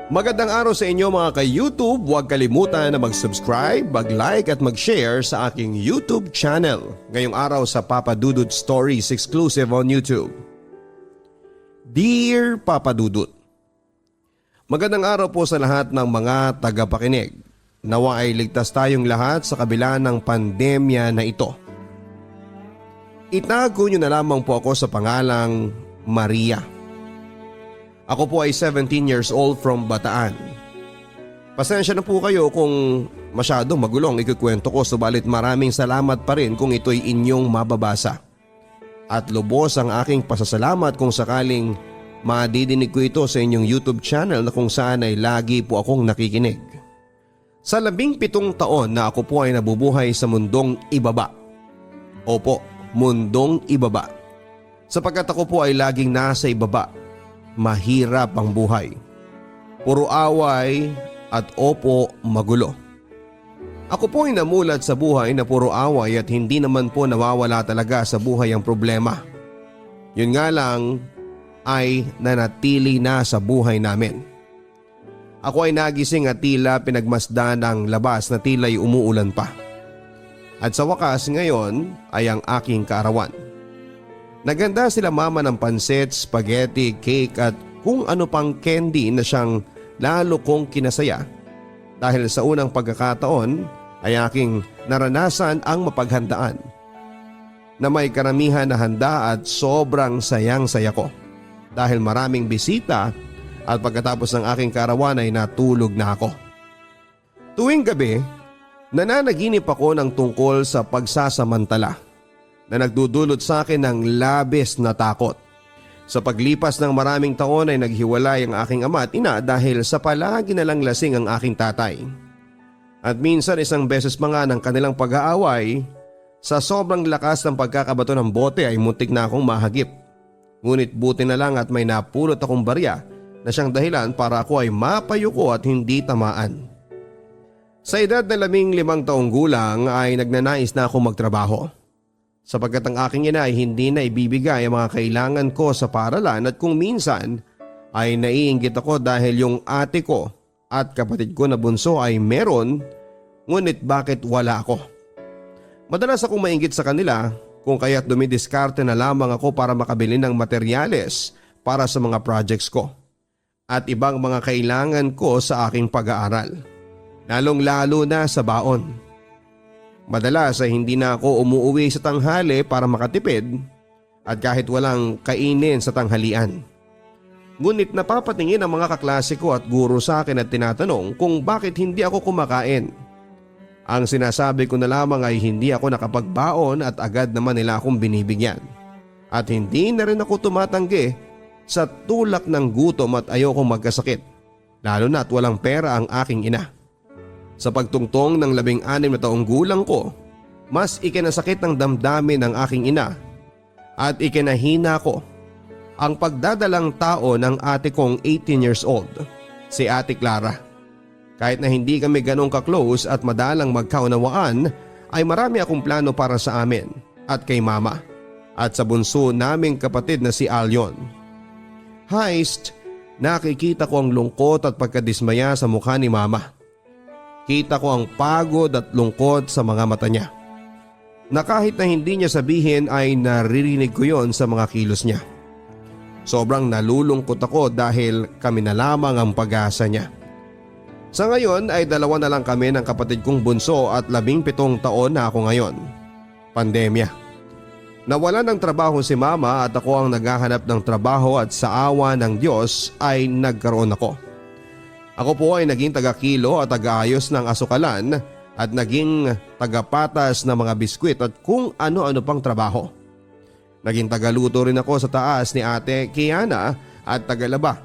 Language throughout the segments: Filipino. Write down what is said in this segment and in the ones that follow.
Magandang araw sa inyo mga ka-YouTube. Huwag kalimutan na mag-subscribe, mag-like at mag-share sa aking YouTube channel. Ngayong araw sa Papa Dudut Stories exclusive on YouTube. Dear Papa Dudut, magandang araw po sa lahat ng mga tagapakinig. Nawa ay ligtas tayong lahat sa kabila ng pandemya na ito. Itago niyo na lamang po ako sa pangalang Maria. Ako po ay 17 years old from Bataan. Pasensya na po kayo kung masyadong magulong ikukwento ko, subalit maraming salamat pa rin kung ito'y inyong mababasa. At lubos ang aking pasasalamat kung sakaling madidinig ko ito sa inyong YouTube channel na kung saan ay lagi po akong nakikinig. Sa 17 taon na ako po ay nabubuhay sa mundong ibaba. Opo, mundong ibaba. Sapagkat ako po ay laging nasa ibaba. Mahirap ang buhay. Puro away at opo magulo. Ako po ay namulat sa buhay na puro away at hindi naman po nawawala talaga sa buhay ang problema. Yun nga lang ay nanatili na sa buhay namin. Ako ay nagising at tila pinagmasdan ang labas na tila'y umuulan pa. At sa wakas ngayon ay ang aking kaarawan. Naganda sila mama ng pansit, spaghetti, cake at kung ano pang candy na siyang lalo kong kinasaya dahil sa unang pagkakataon ay aking naranasan ang mapaghandaan na may karamihan na handa at sobrang sayang-saya ko dahil maraming bisita at pagkatapos ng aking karawan ay natulog na ako. Tuwing gabi, nananaginip ako ng tungkol sa pagsasamantala na nagdudulot sa akin ng labis na takot. Sa paglipas ng maraming taon ay naghiwalay ang aking ama at ina dahil sa palagi na lang lasing ang aking tatay. At minsan isang beses pa nga ng kanilang pag-aaway, sa sobrang lakas ng pagkakabato ng bote ay muntik na akong mahagip. Ngunit buti na lang at may napulot akong barya na siyang dahilan para ako ay mapayuko at hindi tamaan. Sa edad na 15 taong gulang ay nagnanais na akong magtrabaho. Sapagkat ang aking ina ay hindi na ibibigay ang mga kailangan ko sa paaralan at kung minsan ay naiinggit ako dahil yung ate ko at kapatid ko na bunso ay meron, ngunit bakit wala ako? Madalas akong mainggit sa kanila kung kaya't dumidiskarte na lamang ako para makabili ng materyales para sa mga projects ko at ibang mga kailangan ko sa aking pag-aaral, lalong lalo na sa baon. Madalas ay hindi na ako umuuwi sa tanghali para makatipid at kahit walang kainin sa tanghalian. Ngunit napapatingin ang mga kaklase ko at guro sa akin at tinatanong kung bakit hindi ako kumakain. Ang sinasabi ko na lamang ay hindi ako nakapagbaon at agad naman nila akong binibigyan. At hindi na rin ako tumatanggi sa tulak ng gutom at ayokong magkasakit, lalo na at walang pera ang aking ina. Sa pagtungtong ng 16 na taong gulang ko, mas ikinasakit ng damdamin ng aking ina at ikinahina ko ang pagdadalang tao ng ate kong 18 years old, si Ate Clara. Kahit na hindi kami ganong ka-close at madalang magkaunawaan, ay marami akong plano para sa amin at kay mama at sa bunso naming kapatid na si Alyon. Heist, nakikita ko ang lungkot at pagkadismaya sa mukha ni mama. Kita ko ang pagod at lungkot sa mga mata niya. Na kahit na hindi niya sabihin ay naririnig ko yon sa mga kilos niya. Sobrang nalulungkot ako dahil kami na lamang ang pag-asa niya. Sa ngayon ay 2 na lang kami ng kapatid kong bunso at 17 taon na ako ngayon. Pandemya. Nawalan ng trabaho si mama at ako ang naghahanap ng trabaho at sa awa ng Diyos ay nagkaroon ako. Ako po ay naging taga-kilo at taga-ayos ng asukalan at naging tagapatas ng mga biskwit at kung ano-ano pang trabaho. Naging tagaluto rin ako sa taas ni Ate Kiana at tagalaba.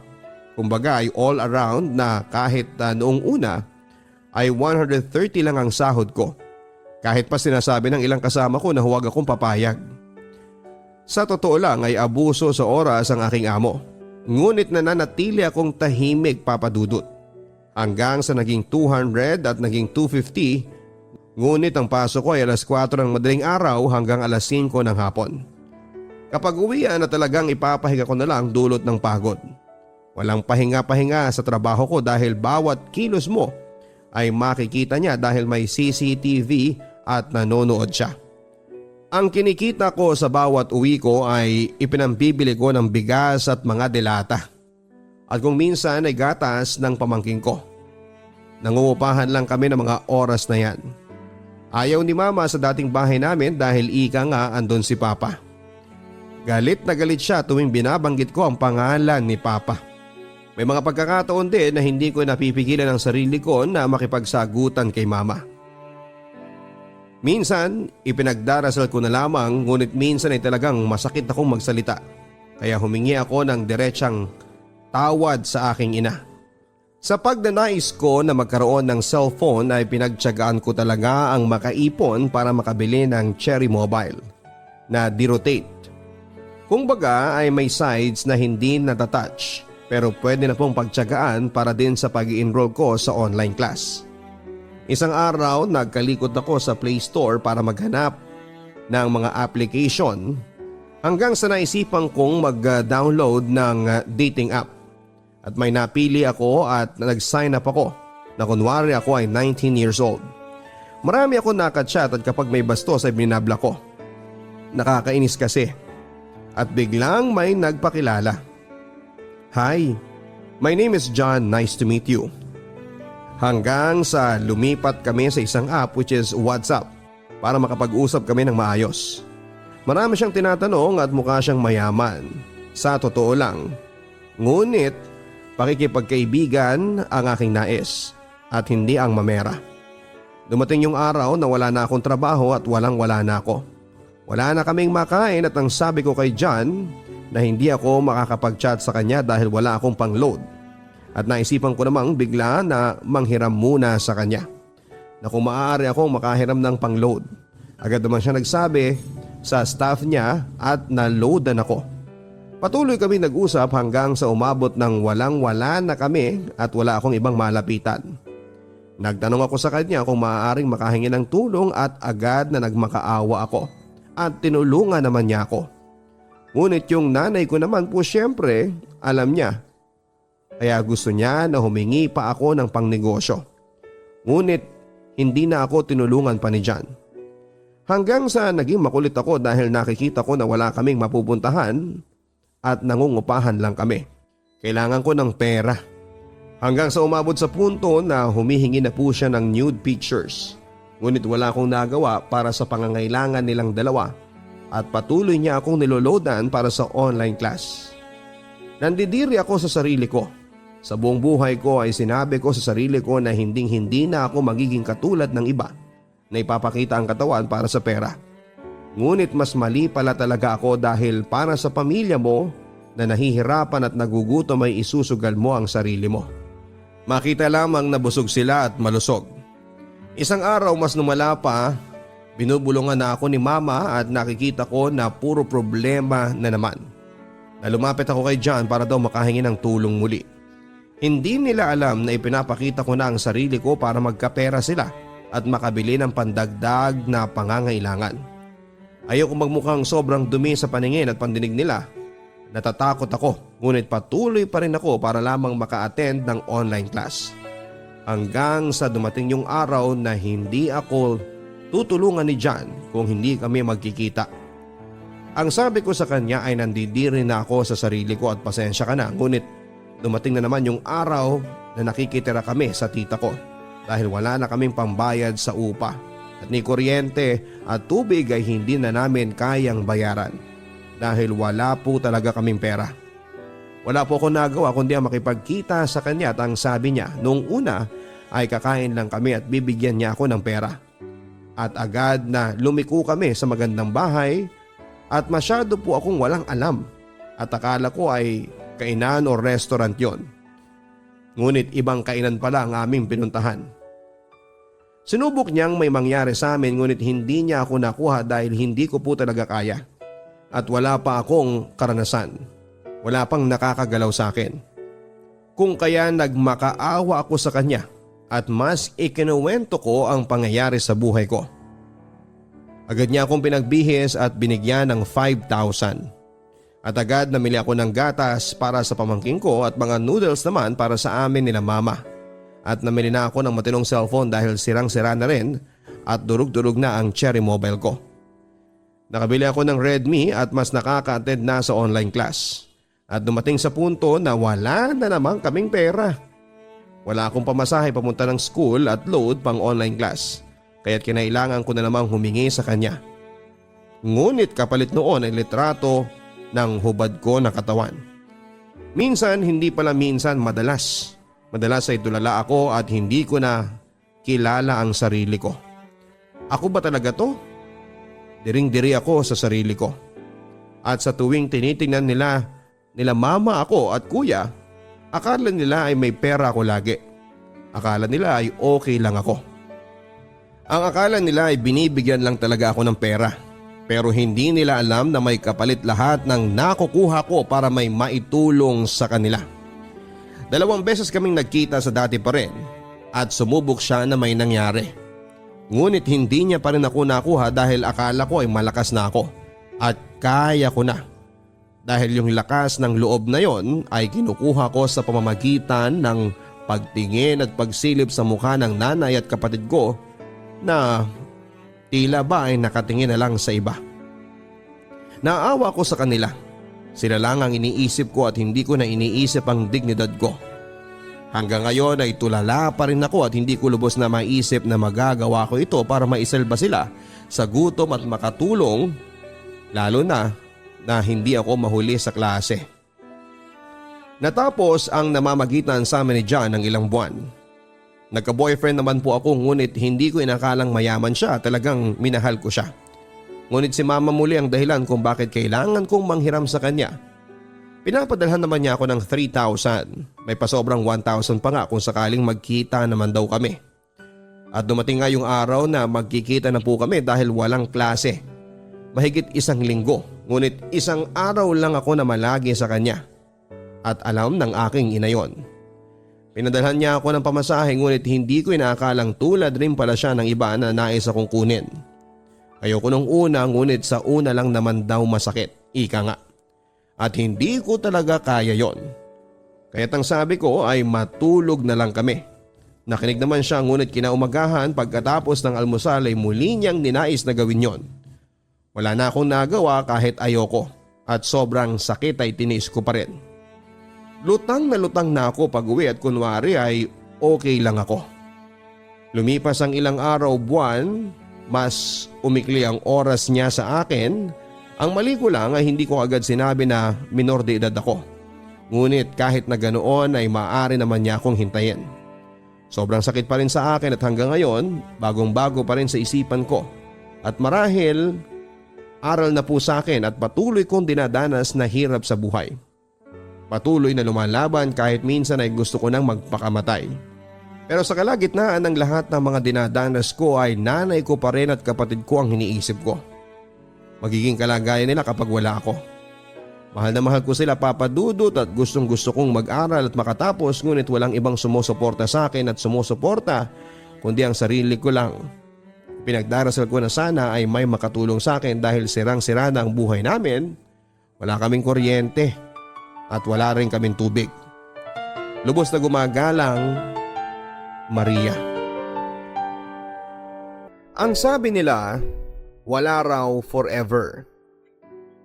Kumbaga ay all around na kahit noong una ay 130 lang ang sahod ko. Kahit pa sinasabi ng ilang kasama ko na huwag akong papayag. Sa totoo lang ay abuso sa oras ang aking amo. Ngunit nananatili akong tahimik, Papa Dudut. Hanggang sa naging 200 at naging 250, ngunit ang pasok ko ay alas 4 ng madaling araw hanggang alas 5 ng hapon. Kapag uwian na talagang ipapahinga ko na lang dulot ng pagod. Walang pahinga-pahinga sa trabaho ko dahil bawat kilos mo ay makikita niya dahil may CCTV at nanonood siya. Ang kinikita ko sa bawat uwi ko ay ipinambibili ko ng bigas at mga delata. At kung minsan ay gatas ng pamangking ko. Nangungupahan lang kami ng mga oras na yan. Ayaw ni Mama sa dating bahay namin dahil ika nga andon si Papa. Galit na galit siya tuwing binabanggit ko ang pangalan ni Papa. May mga pagkakataon din na hindi ko napipigilan ang sarili ko na makipagsagutan kay Mama. Minsan, ipinagdarasal ko na lamang ngunit minsan ay talagang masakit akong magsalita. Kaya humingi ako ng diretsang tawad sa aking ina. Sa pagdanais ko na magkaroon ng cellphone ay pinagtiyagaan ko talaga ang makaipon para makabili ng Cherry Mobile na di-rotate. Kung baga ay may sides na hindi natatouch pero pwede na pong pagtiyagaan para din sa pag-i-enroll ko sa online class. Isang araw nagkalikot ako sa Play Store para maghanap ng mga application hanggang sa naisipan kong mag-download ng dating app. At may napili ako at nag-sign up ako na kunwari ako ay 19 years old. Marami ako nakachat at kapag may bastos ay binabla ko. Nakakainis kasi. At biglang may nagpakilala. Hi, my name is John, nice to meet you. Hanggang sa lumipat kami sa isang app which is WhatsApp para makapag-usap kami ng maayos. Marami siyang tinatanong at mukha siyang mayaman. Sa totoo lang. Ngunit pakikipagkaibigan ang aking nais at hindi ang mamera. Dumating yung araw na wala na akong trabaho at wala na ako. Wala na kaming makain at ang sabi ko kay John na hindi ako makakapag-chat sa kanya dahil wala akong pang-load. At naisipan ko namang bigla na manghiram muna sa kanya na kung maaari akong makahiram ng pang-load. Agad naman siya nagsabi sa staff niya at na-loadan ako. Patuloy kami nag-usap hanggang sa umabot ng walang-wala na kami at wala akong ibang malapitan. Nagtanong ako sa kanya kung maaaring makahingi ng tulong at agad na nagmakaawa ako at tinulungan naman niya ako. Ngunit yung nanay ko naman po syempre alam niya. Kaya gusto niya na humingi pa ako ng pangnegosyo. Ngunit hindi na ako tinulungan pa ni John. Hanggang sa naging makulit ako dahil nakikita ko na wala kaming mapupuntahan at nangungupahan lang kami. Kailangan ko ng pera. Hanggang sa umabot sa punto na humihingi na po siya ng nude pictures. Ngunit wala akong nagawa para sa pangangailangan nilang dalawa at patuloy niya akong niloloadan para sa online class. Nandidiri ako sa sarili ko. Sa buong buhay ko ay sinabi ko sa sarili ko na hindi na ako magiging katulad ng iba na ipapakita ang katawan para sa pera. Ngunit mas mali pala talaga ako dahil para sa pamilya mo na nahihirapan at nagugutom ay isusugal mo ang sarili mo. Makita lamang na busog sila at malusog. Isang araw mas lumala pa, binubulungan na ako ni Mama at nakikita ko na puro problema na naman. Na lumapit ako kay John para daw makahingi ng tulong muli. Hindi nila alam na ipinapakita ko na ang sarili ko para magkapera sila at makabili ng pandagdag na pangangailangan. Ayoko magmukhang sobrang dumi sa paningin at pandinig nila. Natatakot ako ngunit patuloy pa rin ako para lamang maka-attend ng online class. Hanggang sa dumating yung araw na hindi ako tutulungan ni John kung hindi kami magkikita. Ang sabi ko sa kanya ay nandidiri na ako sa sarili ko at pasensya ka na, ngunit dumating na naman yung araw na nakikitira kami sa tita ko dahil wala na kaming pambayad sa upa at ni kuryente at tubig ay hindi na namin kayang bayaran dahil wala po talaga kaming pera. Wala po ako nagawa kundi ang makipagkita sa kanya at ang sabi niya noong una ay kakain lang kami at bibigyan niya ako ng pera. At agad na lumiko kami sa magandang bahay at masyado po akong walang alam at akala ko ay kainan o restaurant yon. Ngunit ibang kainan pala ang aming pinuntahan. Sinubok niyang may mangyari sa amin ngunit hindi niya ako nakuha dahil hindi ko po talaga kaya. At wala pa akong karanasan. Wala pang nakakagalaw sa akin. Kung kaya nagmakaawa ako sa kanya at mas ikinuwento ko ang pangyayari sa buhay ko. Agad niya akong pinagbihis at binigyan ng 5,000. At agad namili ako ng gatas para sa pamangking ko at mga noodles naman para sa amin nila mama. At namili na ako ng matinong cellphone dahil sirang-sira na rin at durug-durug na ang Cherry Mobile ko. Nakabili ako ng Redmi at mas nakaka-attend na sa online class. At dumating sa punto na wala na namang kaming pera. Wala akong pamasahe papunta ng school at load pang online class. Kaya't kinailangan ko na namang humingi sa kanya. Ngunit kapalit noon ay litrato ng hubad ko na katawan. Minsan, hindi pala minsan, madalas. Madalas ay tulala ako at hindi ko na kilala ang sarili ko. Ako ba talaga to? Diring-diri ako sa sarili ko. At sa tuwing tinitingnan nila mama ako at kuya, akala nila ay may pera ako lagi. Akala nila ay okay lang ako. Ang akala nila ay binibigyan lang talaga ako ng pera. Pero hindi nila alam na may kapalit lahat ng nakukuha ko para may maitulong sa kanila. 2 beses kaming nagkita sa dati pa rin at sumubok siya na may nangyari. Ngunit hindi niya pa rin ako nakuha dahil akala ko ay malakas na ako at kaya ko na. Dahil yung lakas ng loob na yon ay kinukuha ko sa pamamagitan ng pagtingin at pagsilip sa mukha ng nanay at kapatid ko na tila ba ay nakatingin na lang sa iba. Naawa ko sa kanila. Sila lang ang iniisip ko at hindi ko na iniisip ang dignidad ko. Hanggang ngayon ay tulala pa rin ako at hindi ko lubos na maisip na magagawa ko ito para maisalba sila sa gutom at makatulong, lalo na hindi ako mahuli sa klase. Natapos ang namamagitan sa amin ni John ng ilang buwan. Nagka-boyfriend naman po ako ngunit hindi ko inakalang mayaman siya, talagang minahal ko siya. Ngunit si mama muli ang dahilan kung bakit kailangan kong manghiram sa kanya. Pinapadalhan naman niya ako ng 3,000, may pasobrang 1,000 pa nga kung sakaling magkita naman daw kami. At dumating nga yung araw na magkikita na po kami dahil walang klase. Mahigit 1 linggo, ngunit 1 araw lang ako na malagi sa kanya. At alam ng aking ina yon. Pinadalhan niya ako ng pamasahe ngunit hindi ko inaakalang tulad rin pala siya ng iba na nais akong kunin. Ayoko nung una ngunit sa una lang naman daw masakit, ika nga. At hindi ko talaga kaya yon. Kaya't ang sabi ko ay matulog na lang kami. Nakinig naman siya ngunit kinaumagahan pagkatapos ng almusal ay muli niyang ninais na gawin yon. Wala na akong nagawa kahit ayoko at sobrang sakit ay tinis ko pa rin. Lutang na ako pag uwi at kunwari ay okay lang ako. Lumipas ang ilang araw, buwan, mas umikli ang oras niya sa akin. Ang mali ko lang ay hindi ko agad sinabi na minor de edad ako. Ngunit kahit na ganoon ay maaari naman niya akong hintayin. Sobrang sakit pa rin sa akin at hanggang ngayon bagong-bago pa rin sa isipan ko. At marahil aral na po sa akin at patuloy kong dinadanas na hirap sa buhay. Patuloy na lumalaban kahit minsan ay gusto ko nang magpakamatay. Pero sa kalagitnaan ng lahat ng mga dinadanas ko ay nanay ko pa rin at kapatid ko ang iniisip ko. Magiging kalagayan nila kapag wala ako. Mahal na mahal ko sila, Papa Dudut, at gustong gusto kong mag-aral at makatapos ngunit walang ibang sumusuporta sa akin at sumusuporta kundi ang sarili ko lang. Pinagdarasal ko na sana ay may makatulong sa akin dahil sirang-sira na ang buhay namin. Wala kaming kuryente. At wala rin kaming tubig. Lubos na gumagalang, Maria. Ang sabi nila, wala raw forever.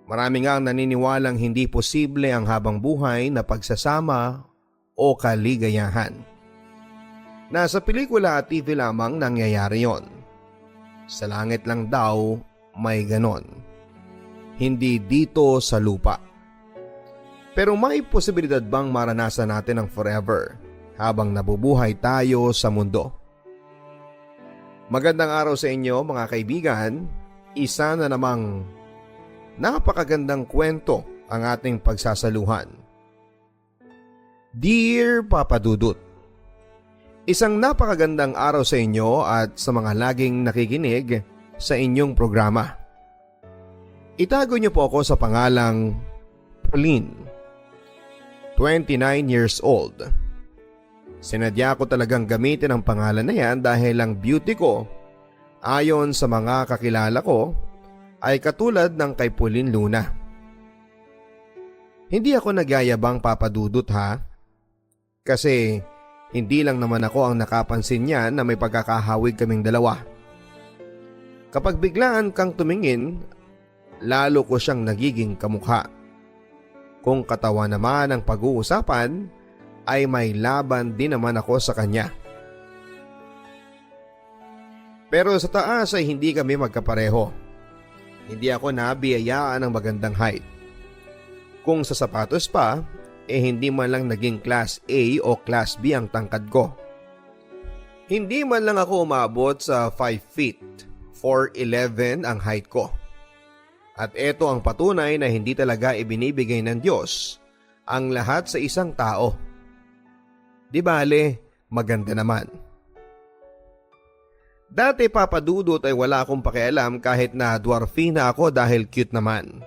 Marami ngang naniniwalang hindi posible ang habang buhay na pagsasama o kaligayahan. Nasa pelikula at TV lamang nangyayari yon. Sa langit lang daw may ganon. Hindi dito sa lupa. Pero may posibilidad bang maranasan natin ang forever habang nabubuhay tayo sa mundo? Magandang araw sa inyo mga kaibigan. Isa na namang napakagandang kwento ang ating pagsasaluhan. Dear Papa Dudut, isang napakagandang araw sa inyo at sa mga laging nakikinig sa inyong programa. Itago niyo po ako sa pangalang Pauline. 29 years old. Sinadya ko talagang gamitin ang pangalan na yan dahil ang beauty ko, ayon sa mga kakilala ko, ay katulad ng kay Pauline Luna. Hindi ako nagyayabang papadudot ha. Kasi hindi lang naman ako ang nakapansin niyan na may pagkakahawig kaming dalawa. Kapag biglaan kang tumingin, lalo ko siyang nagiging kamukha. Kung katawan naman ang pag-uusapan, ay may laban din naman ako sa kanya. Pero sa taas ay hindi kami magkapareho. Hindi ako nabiyayaan ng magandang height. Kung sa sapatos pa, hindi man lang naging class A o class B ang tangkad ko. Hindi man lang ako umabot sa 5 feet, 4'11" ang height ko. At ito ang patunay na hindi talaga ibinibigay ng Diyos ang lahat sa isang tao. Di bale, maganda naman. Dati papadudot ay wala akong pakialam kahit na dwarfina ako dahil cute naman.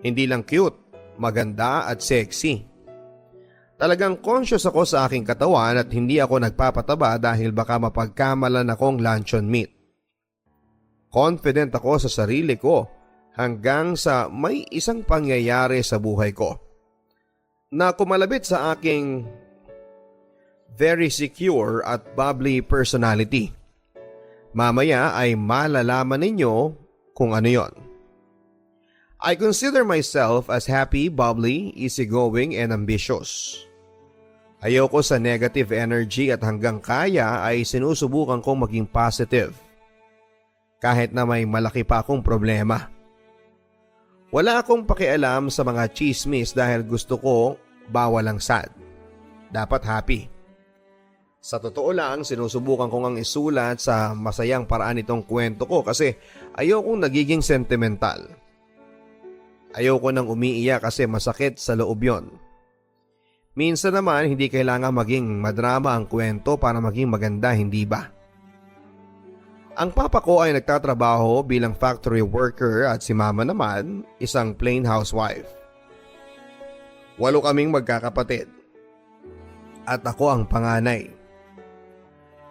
Hindi lang cute, maganda at sexy. Talagang conscious ako sa aking katawan at hindi ako nagpapataba dahil baka mapagkamalan akong luncheon meat. Confident ako sa sarili ko hanggang sa may isang pangyayari sa buhay ko na kumalabit sa aking very secure at bubbly personality. Mamaya ay malalaman ninyo kung ano yon. I consider myself as happy, bubbly, easygoing and ambitious. Ayoko sa negative energy at hanggang kaya ay sinusubukan kong maging positive. Kahit na may malaki pa akong problema. Wala akong pakialam sa mga chismis dahil gusto ko bawal ang sad. Dapat happy. Sa totoo lang, sinusubukan kong ang isulat sa masayang paraan itong kwento ko kasi ayokong nagiging sentimental. Ayoko nang umiiyak kasi masakit sa loob yon. Minsan naman hindi kailangan maging madrama ang kwento para maging maganda, hindi ba? Ang papa ko ay nagtatrabaho bilang factory worker at si mama naman isang plain housewife. 8 kaming magkakapatid. At ako ang panganay.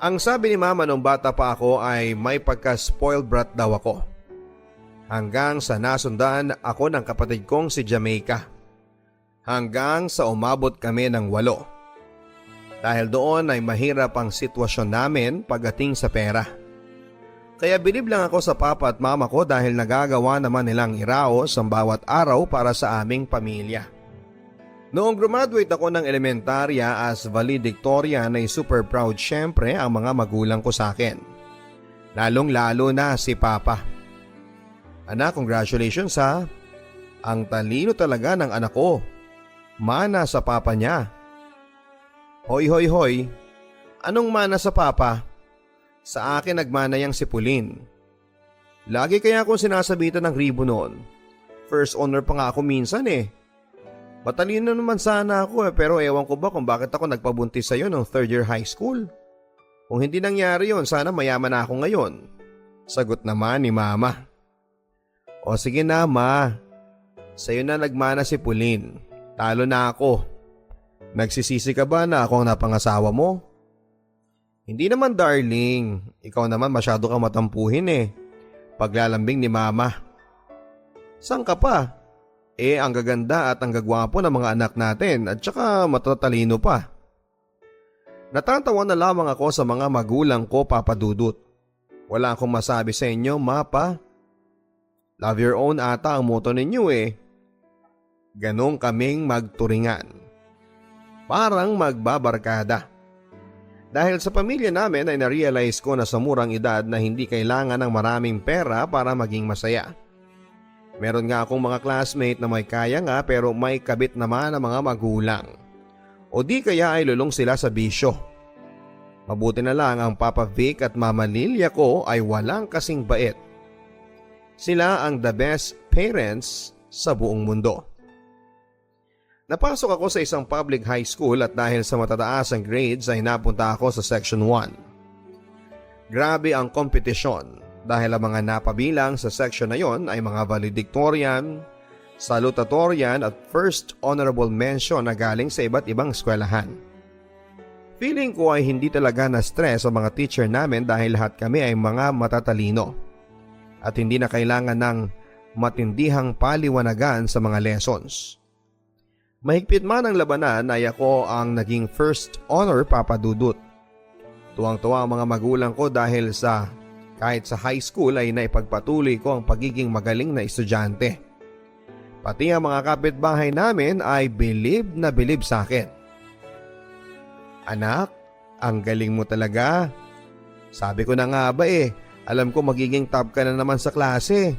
Ang sabi ni mama nung bata pa ako ay may pagka-spoiled brat daw ako. Hanggang sa nasundan ako ng kapatid kong si Jamaica. Hanggang sa umabot kami ng 8. Dahil doon ay mahirap ang sitwasyon namin pagdating sa pera. Kaya bilib lang ako sa papa at mama ko dahil nagagawa naman nilang iraos ang bawat araw para sa aming pamilya. Noong graduate ako ng elementarya as valedictorian ay super proud syempre ang mga magulang ko sa akin. Lalong lalo na si Papa. Anak, congratulations ha. Ang talino talaga ng anak ko. Mana sa papa niya. Hoy hoy hoy. Anong mana sa papa? Sa akin nagmana yang si Pulin. Lagi kaya akong sinasabitan ng ribo noon. First honor pa nga ako minsan eh. Matalino naman sana ako pero ewan ko ba kung bakit ako nagpabuntis sa'yo noong 3rd year high school. Kung hindi nangyari yon, sana mayaman na ako ngayon. Sagot naman ni mama. O sige na ma, sa'yo na nagmana si Pulin. Talo na ako. Nagsisisi ka ba na ako ang napangasawa mo? Hindi naman darling, ikaw naman masyado kang matampuhin eh. Paglalambing ni mama. Saan ka pa? Ang gaganda at ang gagwapo ng mga anak natin at saka matatalino pa. Natatawa na lamang ako sa mga magulang ko, Papa Dudut. Wala akong masabi sa inyo, Mapa. Love your own ata ang motto ninyo eh. Ganong kaming magturingan. Parang magbabarkada. Dahil sa pamilya namin ay narealize ko na sa murang edad na hindi kailangan ng maraming pera para maging masaya. Meron nga akong mga classmate na may kaya nga pero may kabit naman ang mga magulang. O di kaya ay lulong sila sa bisyo. Mabuti na lang ang Papa Vic at Mama Lilia ko ay walang kasing bait. Sila ang the best parents sa buong mundo. Napasok ako sa isang public high school at dahil sa matataas ang grades ay napunta ako sa Section 1. Grabe ang kompetisyon. Dahil ang mga napabilang sa section na yon ay mga valedictorian, salutatorian at first honorable mention na galing sa iba't ibang eskwelahan. Feeling ko ay hindi talaga na-stress ang mga teacher namin dahil lahat kami ay mga matatalino at hindi na kailangan ng matindihang paliwanagan sa mga lessons. Mahigpit man ang labanan ay ako ang naging first honor, Papa Dudut. Tuwang-tuwa ang mga magulang ko dahil kahit sa high school ay naipagpatuloy ko ang pagiging magaling na estudyante. Pati ang mga kapitbahay namin ay bilib na bilib sa akin. Anak, ang galing mo talaga. Sabi ko na nga ba alam ko magiging top ka na naman sa klase.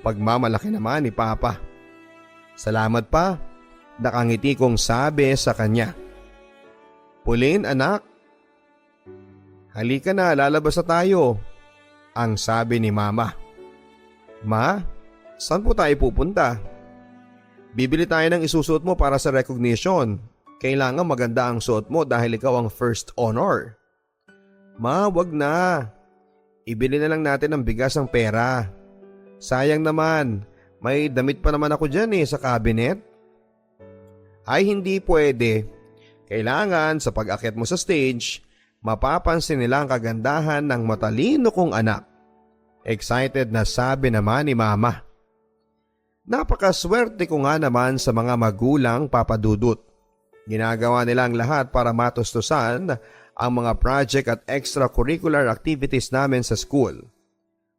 Pagmamalaki naman ni Papa. Salamat pa, nakangiti kong sabi sa kanya. Pauline, anak, halika na, lalabas na tayo, ang sabi ni Mama. Ma, saan po tayo pupunta? Bibili tayo ng isusuot mo para sa recognition. Kailangan maganda ang suot mo dahil ikaw ang first honor. Ma, wag na. Ibili na lang natin ng bigas ang pera. Sayang naman, may damit pa naman ako dyan sa cabinet. Ay hindi pwede. Kailangan sa pag-akyat mo sa stage, mapapansin nila ang kagandahan ng matalino kong anak. Excited na sabi naman ni Mama. Napakaswerte ko nga naman sa mga magulang, Papa Dudut. Ginagawa nila ang lahat para matustusan ang mga project at extracurricular activities namin sa school.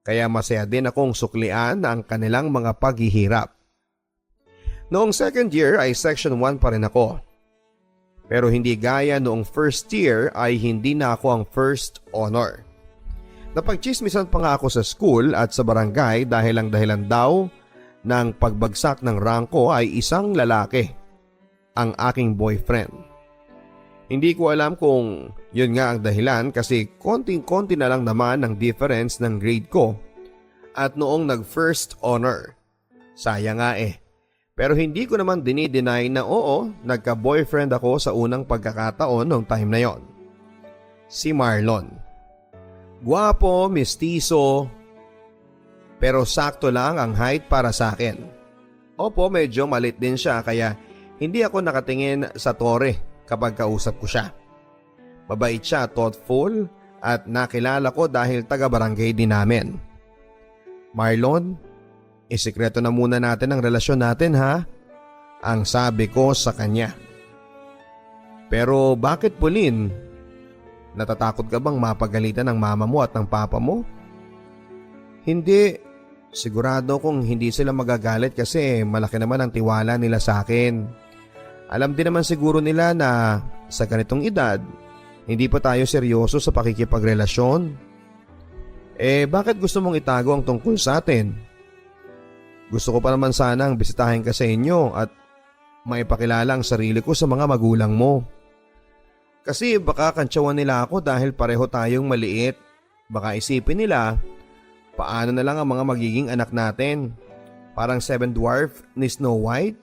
Kaya masaya din akong suklian ang kanilang mga paghihirap. Noong second year ay section 1 pa rin ako. Pero hindi gaya noong first year ay hindi na ako ang first honor. Napagchismisan pa nga ako sa school at sa barangay dahil ang dahilan daw ng pagbagsak ng rank ko ay isang lalaki, ang aking boyfriend. Hindi ko alam kung yun nga ang dahilan kasi konting-konti na lang naman ang difference ng grade ko at noong nag-first honor. Sayang nga Pero hindi ko naman dinideny na oo, nagka-boyfriend ako sa unang pagkakataon noong time na yon. Si Marlon. Guwapo, mestizo, pero sakto lang ang height para sa akin. Opo, medyo malit din siya kaya hindi ako nakatingin sa tore kapag kausap ko siya. Mabait siya, thoughtful at nakilala ko dahil taga-barangay din namin. Marlon, isikreto na muna natin ang relasyon natin ha? Ang sabi ko sa kanya. Pero bakit Pauline? Natatakot ka bang mapagalitan ng mama mo at ng papa mo? Hindi. Sigurado kong hindi sila magagalit kasi malaki naman ang tiwala nila sa akin. Alam din naman siguro nila na sa ganitong edad, hindi pa tayo seryoso sa pakikipagrelasyon. Bakit gusto mong itago ang tungkol sa atin? Gusto ko pa naman sanang bisitahin ka sa inyo at maipakilala ang sarili ko sa mga magulang mo. Kasi baka kantsawan nila ako dahil pareho tayong maliit. Baka isipin nila, paano na lang ang mga magiging anak natin? Parang 7 dwarf ni Snow White?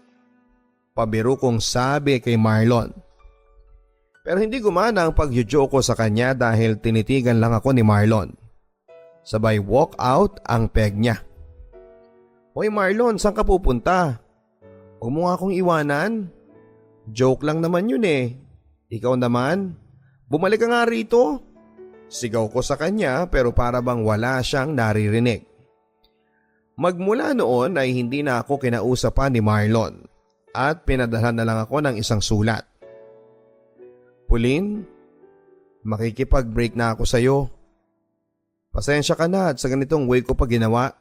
Pabiro kong sabi kay Marlon. Pero hindi gumana ang pag-joke ko sa kanya dahil tinitigan lang ako ni Marlon. Sabay walk out ang peg niya. Hoy Marlon, saan ka pupunta? Huwag mo nga akong iwanan. Joke lang naman yun Ikaw naman, bumalik ka nga rito. Sigaw ko sa kanya pero para bang wala siyang naririnig. Magmula noon ay hindi na ako kinausapan ni Marlon at pinadala na lang ako ng isang sulat. Pauline, makikipag-break na ako sa'yo. Pasensya ka na at sa ganitong way ko pa ginawa.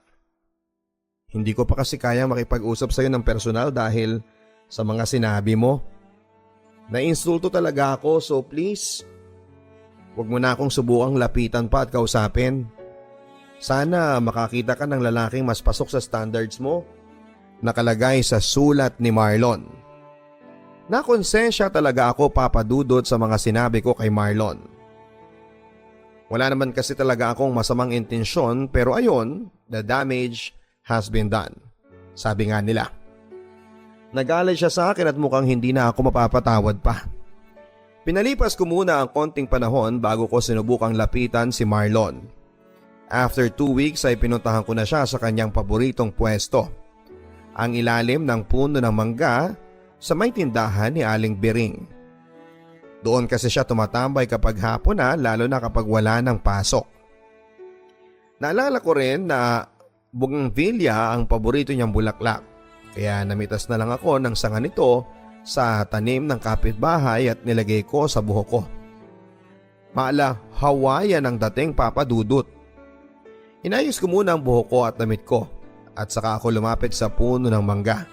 Hindi ko pa kasi kaya makipag-usap sa'yo ng personal dahil sa mga sinabi mo. Nainsulto talaga ako so please, huwag mo na akong subukang lapitan pa at kausapin. Sana makakita ka ng lalaking mas pasok sa standards mo. Nakalagay sa sulat ni Marlon. Nakonsensya talaga ako papadudot sa mga sinabi ko kay Marlon. Wala naman kasi talaga akong masamang intensyon pero ayon, the damage has been done. Sabi nga nila. Nagalit siya sa akin at mukhang hindi na ako mapapatawad pa. Pinalipas ko muna ang konting panahon bago ko sinubukang lapitan si Marlon. After 2 weeks ay pinuntahan ko na siya sa kanyang paboritong pwesto. Ang ilalim ng puno ng mangga sa may tindahan ni Aling Biring. Doon kasi siya tumatambay kapag hapon na lalo na kapag wala ng pasok. Naalala ko rin na bougainvillea ang paborito niyang bulaklak. Kaya namitas na lang ako ng sanga nito sa tanim ng kapitbahay at nilagay ko sa buhok ko. Maala, Hawaiian ang dating Papa Dudut. Inayos ko muna ang buhok ko at damit ko at saka ako lumapit sa puno ng mangga.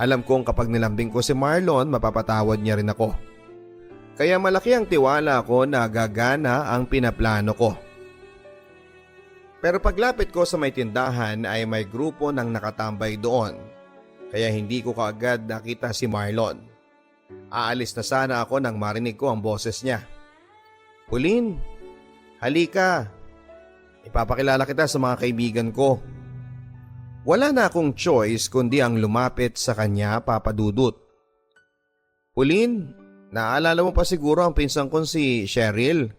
Alam kong kapag nilambing ko si Marlon, mapapatawad niya rin ako. Kaya malaki ang tiwala ko na gagana ang pinaplano ko. Pero paglapit ko sa may tindahan ay may grupo ng nakatambay doon. Kaya hindi ko kaagad nakita si Marlon. Aalis na sana ako nang marinig ko ang boses niya. Pauline, halika. Ipapakilala kita sa mga kaibigan ko. Wala na akong choice kundi ang lumapit sa kanya, Papa Dudut. Pauline, naalala mo pa siguro ang pinsan kong si Cheryl?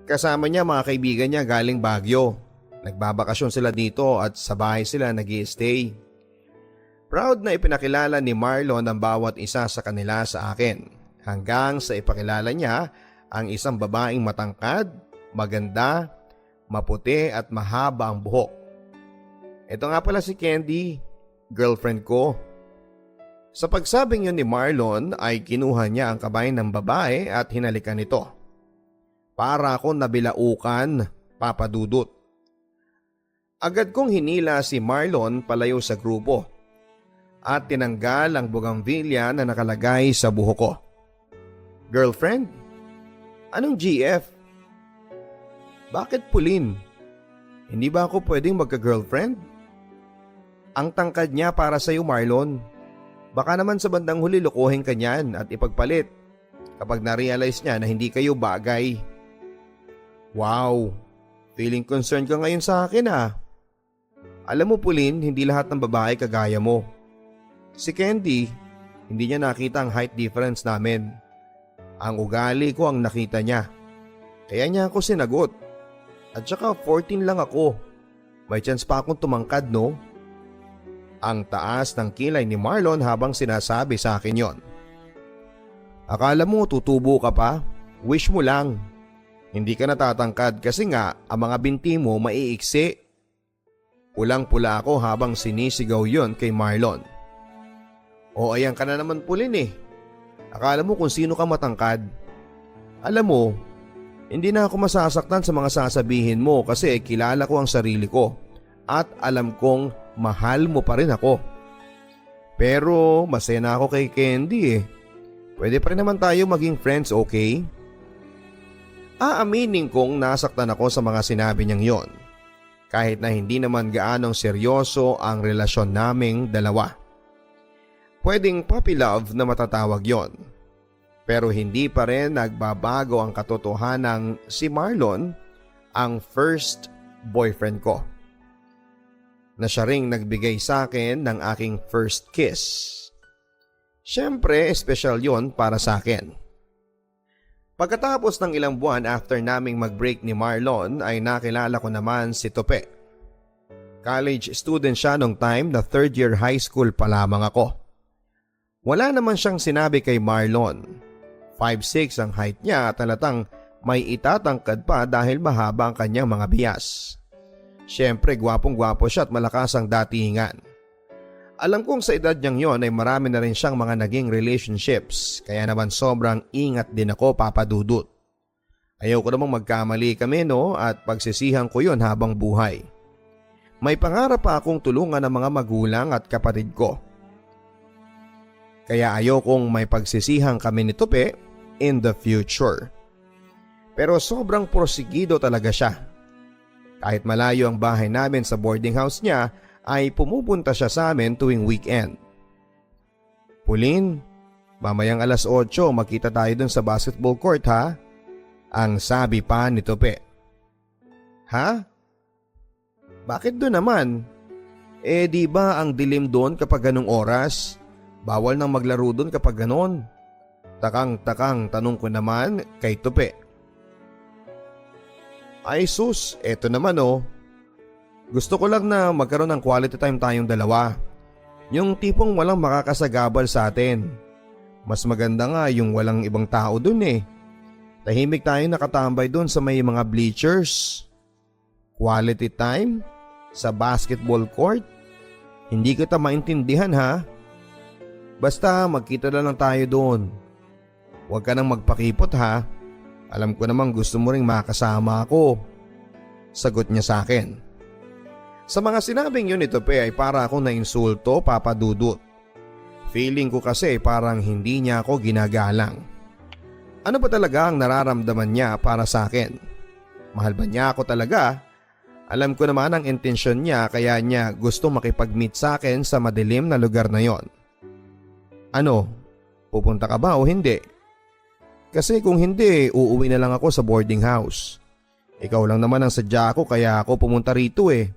Kasama niya mga kaibigan niya galing Baguio. Nagbabakasyon sila dito at sa bahay sila nag-i-stay. Proud na ipinakilala ni Marlon ang bawat isa sa kanila sa akin. Hanggang sa ipakilala niya ang isang babaeng matangkad, maganda, maputi at mahaba ang buhok. Ito nga pala si Candy, girlfriend ko. Sa pagsabing yun ni Marlon ay kinuha niya ang kamay ng babae at hinalikan nito. Para akong nabilaukan, Papa Dudut. Agad kong hinila si Marlon palayo sa grupo at tinanggal ang bougainvillea na nakalagay sa buhok ko. Girlfriend? Anong GF? Bakit Pauline? Hindi ba ako pwedeng magka-girlfriend? Ang tangkad niya para sa iyo, Marlon. Baka naman sa bandang huli lukuhin ka niyan at ipagpalit kapag na-realize niya na hindi kayo bagay. Wow, feeling concerned ka ngayon sa akin ah. Alam mo Pauline, hindi lahat ng babae kagaya mo. Si Candy, hindi niya nakita ang height difference namin. Ang ugali ko ang nakita niya. Kaya niya ako sinagot. At saka 14 lang ako. May chance pa akong tumangkad no? Ang taas ng kilay ni Marlon habang sinasabi sa akin yon. Akala mo tutubo ka pa? Wish mo lang. Hindi ka natatangkad kasi nga ang mga binti mo maiiksi. Pulang-pula ako habang sinisigaw yon kay Marlon. O ayan ka na naman Pauline eh. Akala mo kung sino ka matangkad. Alam mo, hindi na ako masasaktan sa mga sasabihin mo kasi kilala ko ang sarili ko at alam kong mahal mo pa rin ako. Pero masaya na ako kay Candy eh. Pwede pa rin naman tayo maging friends, okay? Aaminin kong nasaktan ako sa mga sinabi niyang yon. Kahit na hindi naman gaanong seryoso ang relasyon naming dalawa. Pwedeng puppy love na matatawag yon. Pero hindi pa rin nagbabago ang katotohanang si Marlon ang first boyfriend ko. Na siya ring nagbigay sa akin ng aking first kiss. Siyempre, espesyal yon para sa akin. Pagkatapos ng ilang buwan after naming mag-break ni Marlon ay nakilala ko naman si Tope. College student siya nung time na third year high school pa lamang ako. Wala naman siyang sinabi kay Marlon. 5'6" ang height niya at talatang may itatangkad pa dahil mahaba ang kanyang mga bias. Siyempre gwapong-gwapo siya at malakas ang datingan. Alam kong sa edad niyang yon ay marami na rin siyang mga naging relationships kaya naman sobrang ingat din ako Papa Dudut. Ayaw ko namang magkamali kami no at pagsisihan ko yon habang buhay. May pangarap pa akong tulungan ng mga magulang at kapatid ko. Kaya ayaw kong may pagsisihan kami ni Tope in the future. Pero sobrang porsigido talaga siya. Kahit malayo ang bahay namin sa boarding house niya ay pumupunta siya sa amin tuwing weekend. Pauline, mamayang alas 8 magkita tayo dun sa basketball court ha? Ang sabi pa ni Tope. Ha? Bakit doon naman? Di ba ang dilim doon kapag ganong oras? Bawal nang maglaro doon kapag ganon. Takang-takang tanong ko naman kay Tope. Ay sus, eto naman oh. Gusto ko lang na magkaroon ng quality time tayong dalawa. Yung tipong walang makakasagabal sa atin. Mas maganda nga yung walang ibang tao dun eh. Tahimik tayong nakatambay dun sa may mga bleachers. Quality time? Sa basketball court? Hindi kita maintindihan ha. Basta magkita na lang tayo doon. Huwag ka nang magpakipot ha. Alam ko namang gusto mo ring makasama ako. Sagot niya sa akin. Sa mga sinabing yun ito ay para akong nainsulto, Papa Dudut. Feeling ko kasi parang hindi niya ako ginagalang. Ano ba talaga ang nararamdaman niya para sa akin? Mahal ba niya ako talaga? Alam ko naman ang intensyon niya kaya niya gusto makipag-meet sa akin sa madilim na lugar na yon. Ano? Pupunta ka ba o hindi? Kasi kung hindi, uuwi na lang ako sa boarding house. Ikaw lang naman ang sadya ko kaya ako pumunta rito eh.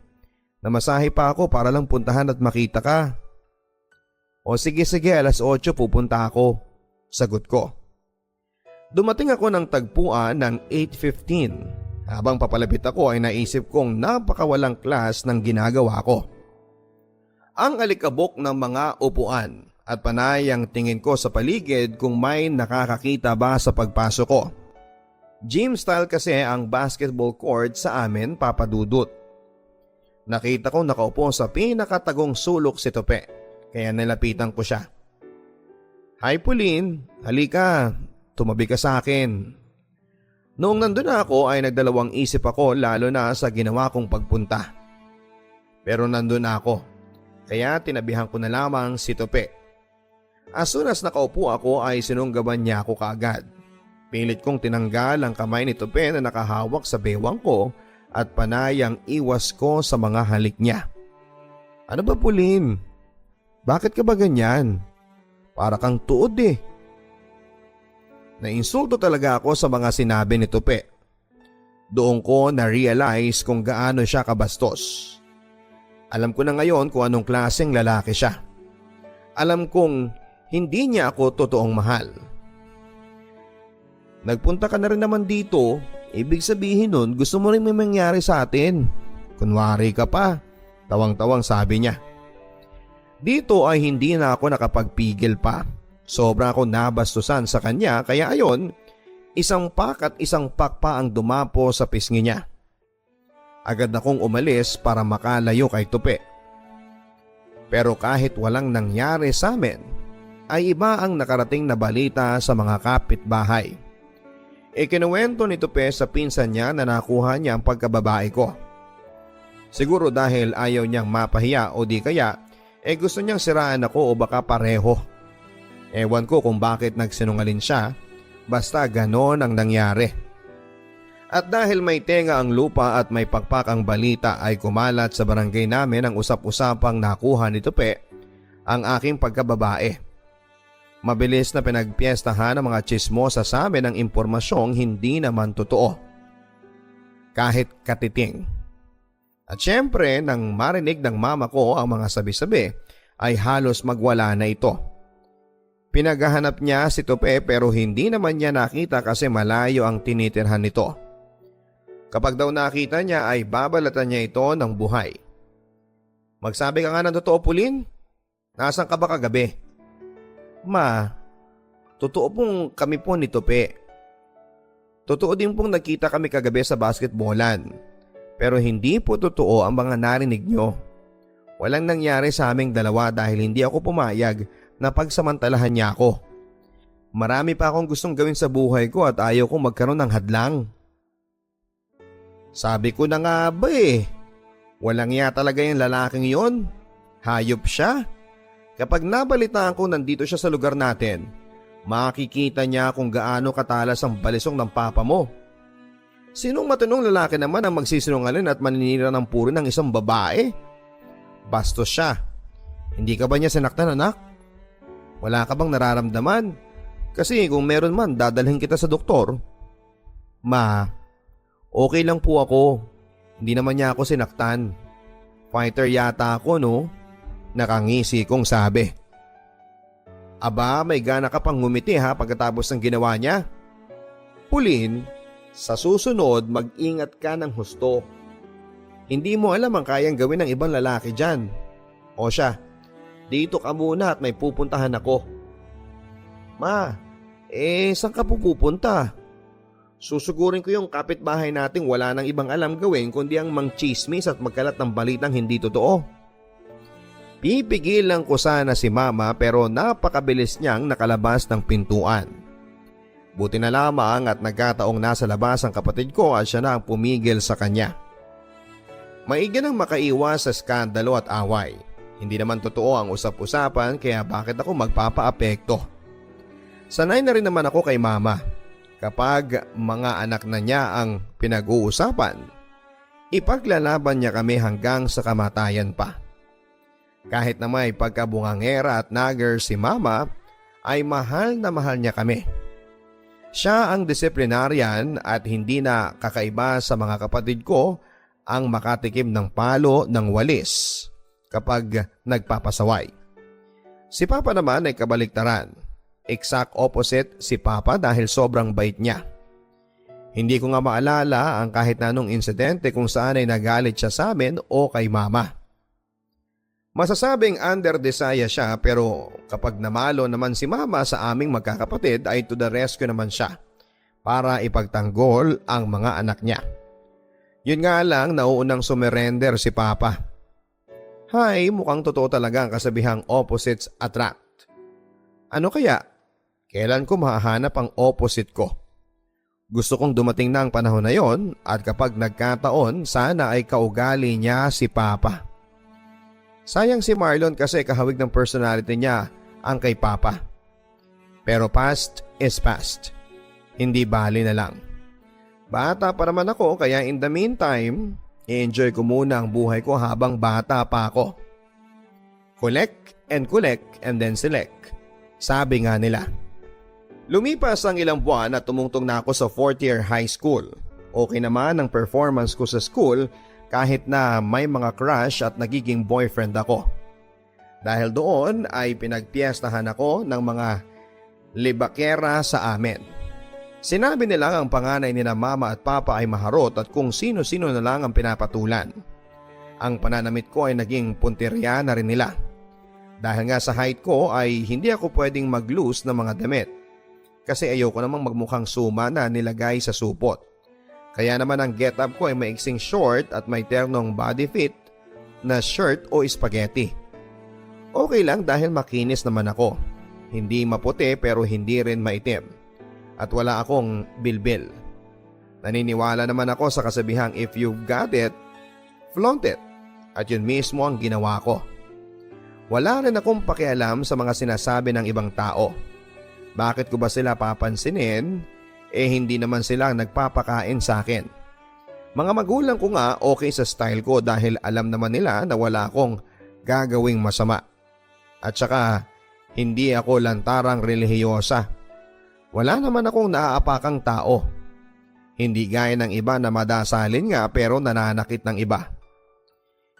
Namasahe pa ako para lang puntahan at makita ka. O sige 8:00 pupunta ako. Sagot ko. Dumating ako ng tagpuan ng 8:15. Habang papalapit ako ay naisip kong napakawalang klas ng ginagawa ko. Ang alikabok ng mga upuan at panay ang tingin ko sa paligid kung may nakakakita ba sa pagpasok ko. Gym style kasi ang basketball court sa amin, Papa Dudut. Nakita ko nakaupo sa pinakatagong sulok si Tope kaya nilapitan ko siya. Hi Pauline, halika, tumabi ka sa akin. Noong nandun na ako ay nagdalawang isip ako lalo na sa ginawa kong pagpunta. Pero nandun na ako, kaya tinabihan ko na lamang si Tope. As soon as nakaupo ako ay sinunggaban niya ako kaagad. Pilit kong tinanggal ang kamay ni Tope na nakahawak sa bewang ko at panayang iwas ko sa mga halik niya. Ano ba Pauline? Bakit ka ba ganyan? Para kang tuod eh. Nainsulto talaga ako sa mga sinabi ni Tope. Doon ko na-realize kung gaano siya kabastos. Alam ko na ngayon kung anong klaseng lalaki siya. Alam kong hindi niya ako totoong mahal. Nagpunta ka na rin naman dito, ibig sabihin nun gusto mo rin may mangyari sa atin. Kunwari ka pa, tawang-tawang sabi niya. Dito ay hindi na ako nakapagpigil pa. Sobra ako nabastusan sa kanya kaya ayon, isang pak at isang pak pa ang dumapo sa pisngi niya. Agad akong umalis para makalayo kay Tope. Pero kahit walang nangyari sa amin, ay iba ang nakarating na balita sa mga kapitbahay. Ikinuwento ni Tope sa pinsan niya na nakuha niya ang pagkababae ko. Siguro dahil ayaw niyang mapahiya o di kaya gusto niyang siraan ako o baka pareho. Ewan ko kung bakit nagsinungaling siya, basta ganon ang nangyari. At dahil may tenga ang lupa at may pakpak ang balita ay kumalat sa barangay namin ang usap-usapang nakuha ni Tope ang aking pagkababae. Mabilis na pinagpiestahan ng mga tsismosa sa amin ang impormasyong hindi naman totoo. Kahit katiting. At syempre nang marinig ng mama ko ang mga sabi-sabi ay halos magwala na ito. Pinaghahanap niya si Tope pero hindi naman niya nakita kasi malayo ang tinitirhan nito. Kapag daw nakita niya ay babalatan niya ito ng buhay. Magsabi ka nga ng totoo Pauline? Nasaan ka ba kagabi? Ma, totoo pong kami po ni Tope. Totoo din pong nagkita kami kagabi sa basketballan. Pero hindi po totoo ang mga narinig niyo. Walang nangyari sa aming dalawa dahil hindi ako pumayag na pagsamantalahan niya ako. Marami pa akong gustong gawin sa buhay ko at ayaw kong magkaroon ng hadlang. Sabi ko na nga ba eh. Walang iya talaga yung lalaking yon. Hayop siya. Kapag nabalitaan ko nandito siya sa lugar natin, makikita niya kung gaano katalas ang balisong ng papa mo. Sinong matinong lalaki naman ang magsisinungaling at maninira ng puri ng isang babae? Bastos siya. Hindi ka ba niya sinaktan anak? Wala ka bang nararamdaman? Kasi kung meron man dadalhin kita sa doktor. Ma, okay lang po ako. Hindi naman niya ako sinaktan. Fighter yata ako no? Nakangisi kong sabi. Aba, may gana ka pang ngumiti ha pagkatapos ng ginawa niya. Pauline, sa susunod mag-ingat ka ng husto. Hindi mo alam ang kayang gawin ng ibang lalaki dyan. O siya, dito ka muna at may pupuntahan ako. Ma, saan ka pupunta? Susugurin ko yung kapitbahay nating wala nang ibang alam gawin kundi ang mangchismis at magkalat ng balitang hindi totoo. Pipigilan ko sana si mama pero napakabilis niyang nakalabas ng pintuan. Buti na lamang at nagkataong nasa labas ang kapatid ko at siya na ang pumigil sa kanya. Maigi nang makaiwas sa skandalo at away. Hindi naman totoo ang usap-usapan kaya bakit ako magpapaapekto. Sanay na rin naman ako kay mama. Kapag mga anak na niya ang pinag-uusapan, ipaglalaban niya kami hanggang sa kamatayan pa. Kahit na may pagkabungangera at nagger si mama, ay mahal na mahal niya kami. Siya ang disiplinaryan at hindi na kakaiba sa mga kapatid ko ang makatikim ng palo ng walis kapag nagpapasaway. Si Papa naman ay kabaliktaran. Exact opposite si Papa dahil sobrang bait niya. Hindi ko nga maalala ang kahit na anong insidente kung saan ay nagalit siya sa amin o kay mama. Masasabing under desire siya pero kapag namalo naman si mama sa aming magkakapatid ay to the rescue naman siya para ipagtanggol ang mga anak niya. Yun nga lang nauunang sumerender si Papa. Hay, mukhang totoo talaga ang kasabihang opposites attract. Ano kaya? Kailan ko mahahanap ang opposite ko? Gusto kong dumating na ang panahon na yon at kapag nagkataon sana ay kaugali niya si Papa. Sayang si Marlon kasi kahawig ng personality niya ang kay Papa. Pero past is past. Hindi bali na lang. Bata pa naman ako kaya in the meantime, i-enjoy ko muna ang buhay ko habang bata pa ako. Collect and then select. Sabi nga nila. Lumipas ang ilang buwan at tumungtong na ako sa 4th year high school. Okay naman ang performance ko sa school kahit na may mga crush at nagiging boyfriend ako. Dahil doon ay pinagpiestahan ako ng mga libakera sa amin. Sinabi nila ang panganay ni na mama at papa ay maharot at kung sino-sino na lang ang pinapatulan. Ang pananamit ko ay naging puntirya na rin nila. Dahil nga sa height ko ay hindi ako pwedeng mag-loose ng mga damit. Kasi ayoko namang magmukhang suma na nilagay sa supot. Kaya naman ang get up ko ay maiksing short at may ternong body fit na shirt o spaghetti. Okay lang dahil makinis naman ako. Hindi maputi pero hindi rin maitim. At wala akong bilbil. Naniniwala naman ako sa kasabihang if you've got it, flaunt it. At yun mismo ang ginawa ko. Wala rin akong pakialam sa mga sinasabi ng ibang tao. Bakit ko ba sila papansinin? Hindi naman sila nagpapakain sa akin. Mga magulang ko nga okay sa style ko dahil alam naman nila na wala akong gagawing masama. At saka hindi ako lantarang relihiyosa. Wala naman akong naaapakang tao. Hindi gaya ng iba na madasalin nga pero nananakit ng iba.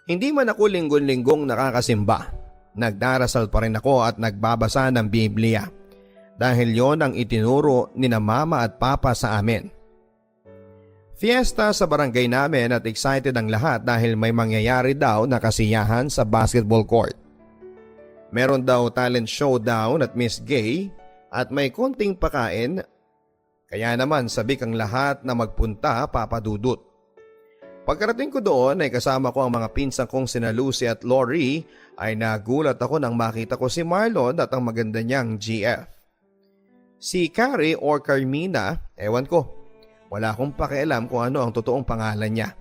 Hindi man ako linggon-linggong nakakasimba. Nagdarasal pa rin ako at nagbabasa ng Biblia. Dahil yon ang itinuro ni na mama at papa sa amin. Fiesta sa barangay namin at excited ang lahat dahil may mangyayari daw na kasiyahan sa basketball court. Meron daw talent showdown at Miss Gay at may konting pakain. Kaya naman sabik ang lahat na magpunta papadudot. Pagkarating ko doon ay kasama ko ang mga pinsan kong sina Lucy at Lori ay nagulat ako nang makita ko si Marlon at ang maganda niyang GF. Si Carrie or Carmina, ewan ko. Wala akong pakialam kung ano ang totoong pangalan niya.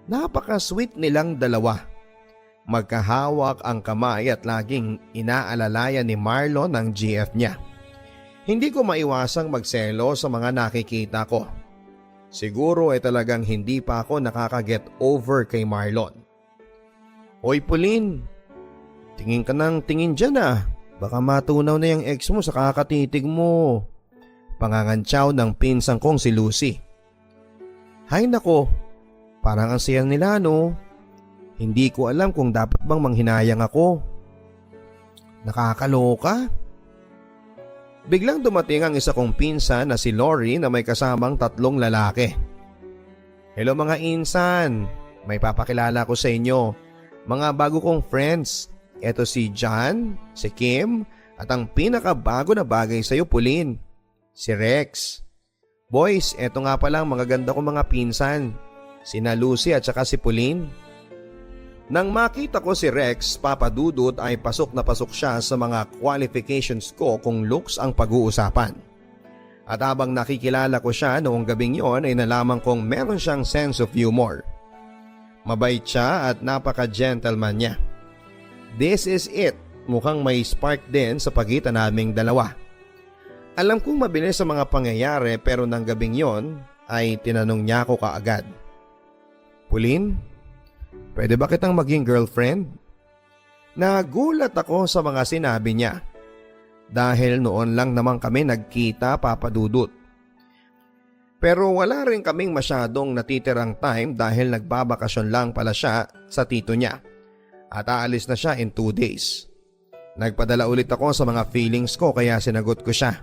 Napaka-sweet nilang dalawa. Magkahawak ang kamay at laging inaalalayan ni Marlon ang GF niya. Hindi ko maiwasang magselo sa mga nakikita ko. Siguro ay talagang hindi pa ako nakaka-get over kay Marlon. Hoy Pauline, tingin ka ng tingin dyan ah. Baka matunaw na yung ex mo sa kakatitig mo. Pangangantsaw ng pinsang kong si Lucy. Hay nako, parang ang siyang nila no. Hindi ko alam kung dapat bang manghinayang ako. Nakakaloka. Biglang dumating ang isa kong pinsan na si Lori na may kasamang 3 lalaki. Hello mga insan, may papakilala ko sa inyo. Mga bago kong friends. Ito si John, si Kim at ang pinakabago na bagay sa iyo Pauline, si Rex. Boys, eto nga pala ang mga ganda kong mga pinsan, sina Lucy at saka si Pauline. Nang makita ko si Rex, Papa Dudut, ay pasok na pasok siya sa mga qualifications ko kung looks ang pag-uusapan. At habang nakikilala ko siya noong gabing yon ay nalaman kong meron siyang sense of humor. Mabait siya at napaka-gentleman niya. This is it, mukhang may spark din sa pagitan naming dalawa. Alam kong mabilis sa mga pangyayari pero nang gabing yon ay tinanong niya ako kaagad. Pauline, pwede ba kitang maging girlfriend? Nagulat ako sa mga sinabi niya. Dahil noon lang naman kami nagkita, Papa Dudut. Pero wala rin kaming masyadong natitirang time dahil nagbabakasyon lang pala siya sa tito niya. At aalis na siya in 2 days. Nagpadala ulit ako sa mga feelings ko kaya sinagot ko siya.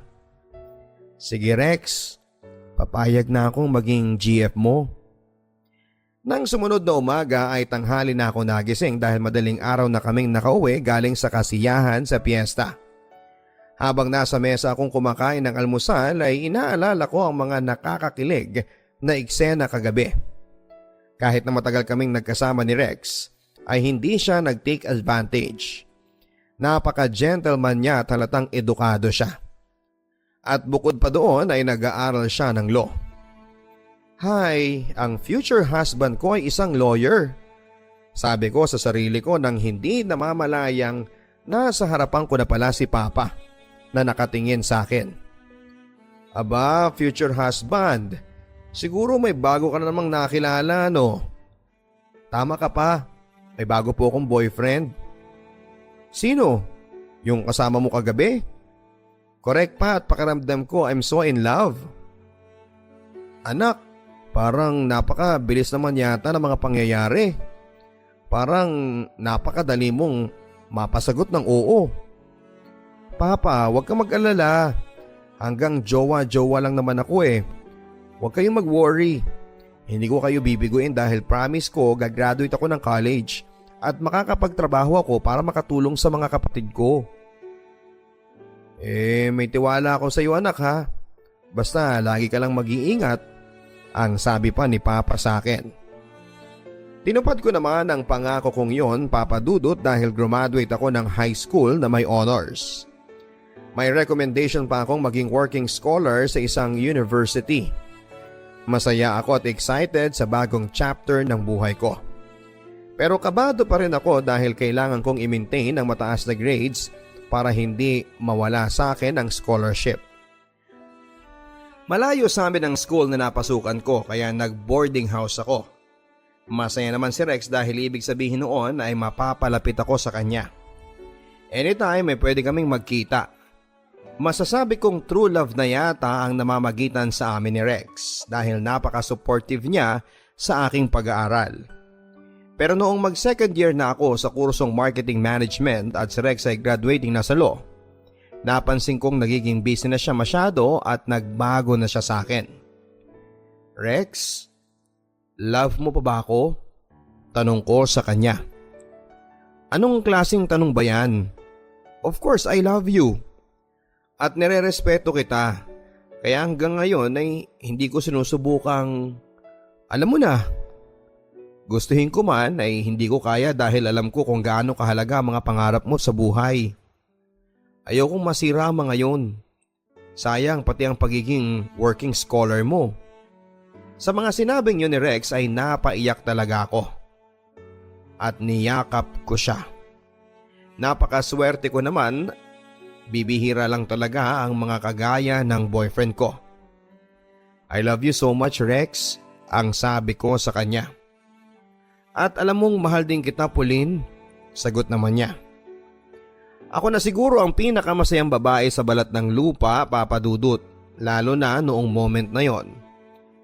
Sige Rex, papayag na akong maging GF mo. Nang sumunod na umaga ay tanghali na ako nagising dahil madaling araw na kaming nakauwi galing sa kasiyahan sa piyesta. Habang nasa mesa akong kumakain ng almusal ay inaalala ko ang mga nakakakilig na eksena kagabi. Kahit na matagal kaming nagkasama ni Rex ay hindi siya nag-take advantage. Napaka-gentleman niya at halatang edukado siya. At bukod pa doon ay nag-aaral siya ng law. Hi, ang future husband ko ay isang lawyer. Sabi ko sa sarili ko nang hindi namamalayang nasa harapan ko na pala si Papa na nakatingin sa akin. Aba, future husband, siguro may bago ka na namang nakilala no? Tama ka pa, may bago po akong boyfriend. Sino? Yung kasama mo kagabi? Correct pa at pakiramdam ko I'm so in love. Anak, parang napakabilis naman yata ng mga pangyayari. Parang napakadali mong mapasagot ng oo. Papa, huwag kang mag-alala. Hanggang jowa-jowa lang naman ako eh. Huwag kayong mag-worry. Hindi ko kayo bibiguin dahil promise ko gagraduate ako ng college at makakapagtrabaho ako para makatulong sa mga kapatid ko. May tiwala ako sa iyo anak ha. Basta lagi ka lang mag-iingat. Ang sabi pa ni Papa sa akin. Tinupad ko naman ang pangako kong yon, Papa Dudut, dahil graduate ako ng high school na may honors. May recommendation pa akong maging working scholar sa isang university. Masaya ako at excited sa bagong chapter ng buhay ko. Pero kabado pa rin ako dahil kailangan kong i-maintain ang mataas na grades para hindi mawala sa akin ang scholarship. Malayo sa amin ang school na napasukan ko kaya nag-boarding house ako. Masaya naman si Rex dahil ibig sabihin noon ay mapapalapit ako sa kanya. Anytime ay pwede kaming magkita. Masasabi kong true love na yata ang namamagitan sa amin ni Rex dahil napaka-supportive niya sa aking pag-aaral. Pero noong mag-second year na ako sa kursong marketing management at si Rex ay graduating na sa law, napansin kong nagiging busy na siya masyado at nagbago na siya sa akin. Rex, love mo pa ba ako? Tanong ko sa kanya. Anong klaseng tanong ba yan? Of course I love you. At nire-respeto kita. Kaya hanggang ngayon ay hindi ko sinusubukang, alam mo na. Gustuhin ko man ay hindi ko kaya dahil alam ko kung gaano kahalaga ang mga pangarap mo sa buhay. Ayokong masira ang mga yon. Sayang pati ang pagiging working scholar mo. Sa mga sinabing yun ni Rex ay napaiyak talaga ako. At niyakap ko siya. Napakaswerte ko naman, bibihira lang talaga ang mga kagaya ng boyfriend ko. I love you so much Rex, ang sabi ko sa kanya. At alam mong mahal din kita Pauline, sagot naman niya. Ako na siguro ang pinakamasayang babae sa balat ng lupa, Papa Dudut, lalo na noong moment na yon.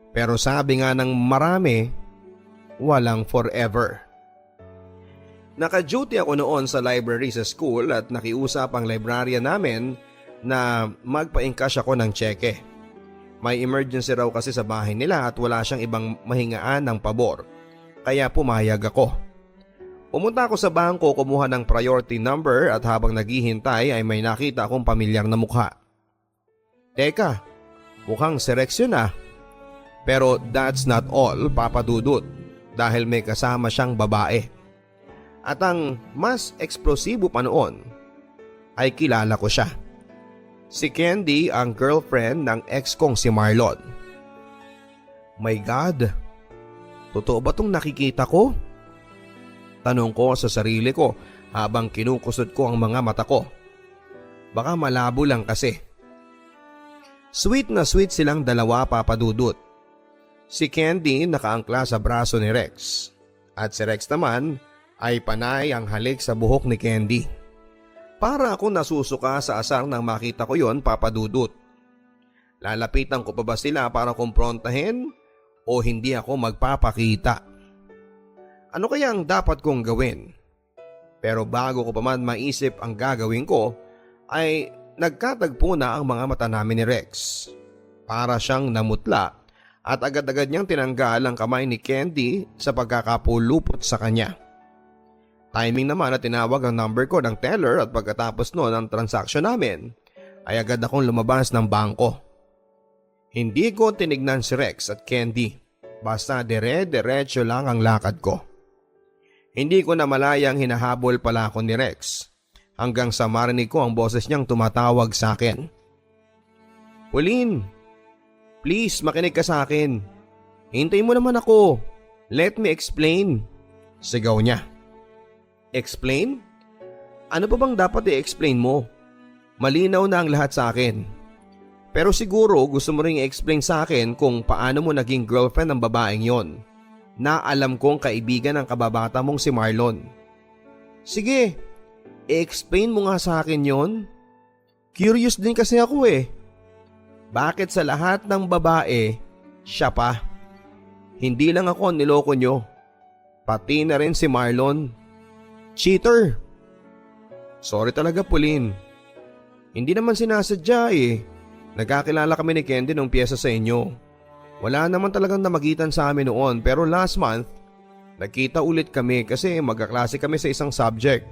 Pero sabi nga ng marami, walang forever. Naka-duty ako noon sa library sa school at nakiusap ang librarian namin na magpa-encash ako ng tseke. May emergency raw kasi sa bahay nila at wala siyang ibang mahingaan ng pabor, kaya pumayag ako. Pumunta ako sa bangko, kumuha ng priority number at habang naghihintay ay may nakita akong pamilyar na mukha. Teka, mukhang si Rex yun ah. Pero that's not all, Papa Dudut, dahil may kasama siyang babae. At ang mas eksplosibo pa noon ay kilala ko siya. Si Candy ang girlfriend ng ex kong si Marlon. My God, totoo ba tong nakikita ko? Tanong ko sa sarili ko habang kinukusot ko ang mga mata ko. Baka malabo lang kasi. Sweet na sweet silang dalawa, Papa Dudut. Si Candy nakaangkla sa braso ni Rex at si Rex naman ay panay ang halik sa buhok ni Candy. Para ako nasusuka sa asar nang makita ko yon, Papa Dudut. Lalapitan ko pa ba sila para kumprontahin o hindi ako magpapakita? Ano kaya ang dapat kong gawin? Pero bago ko pa man maisip ang gagawin ko ay nagkatagpo na ang mga mata namin ni Rex. Para siyang namutla at agad-agad niyang tinanggal ang kamay ni Candy sa pagkakapulupot sa kanya. Timing naman na tinawag ang number ko ng teller at pagkatapos noon ang transaksyon namin ay agad akong lumabas ng bangko. Hindi ko tinignan si Rex at Candy, basta dire-diretso lang ang lakad ko. Hindi ko na malayang hinahabol pala ako ni Rex hanggang sa marinig ko ang boses niyang tumatawag sa akin. Pauline, please makinig ka sa akin. Hintayin mo naman ako. Let me explain. Sigaw niya. Explain? Ano pa bang dapat i-explain mo? Malinaw na ang lahat sa akin. Pero siguro gusto mo ring i-explain sa akin kung paano mo naging girlfriend ng babaeng yon na alam kong kaibigan ng kababata mong si Marlon. Sige, i-explain mo nga sa akin yon. Curious din kasi ako eh. Bakit sa lahat ng babae, siya pa? Hindi lang ako ang niloko nyo. Pati na rin si Marlon. Cheater! Sorry talaga, Pauline. Hindi naman sinasadya eh. Nagkakilala kami ni Candy nung piyesa sa inyo. Wala naman talagang namagitan sa amin noon pero last month, nagkita ulit kami kasi magkaklase kami sa isang subject.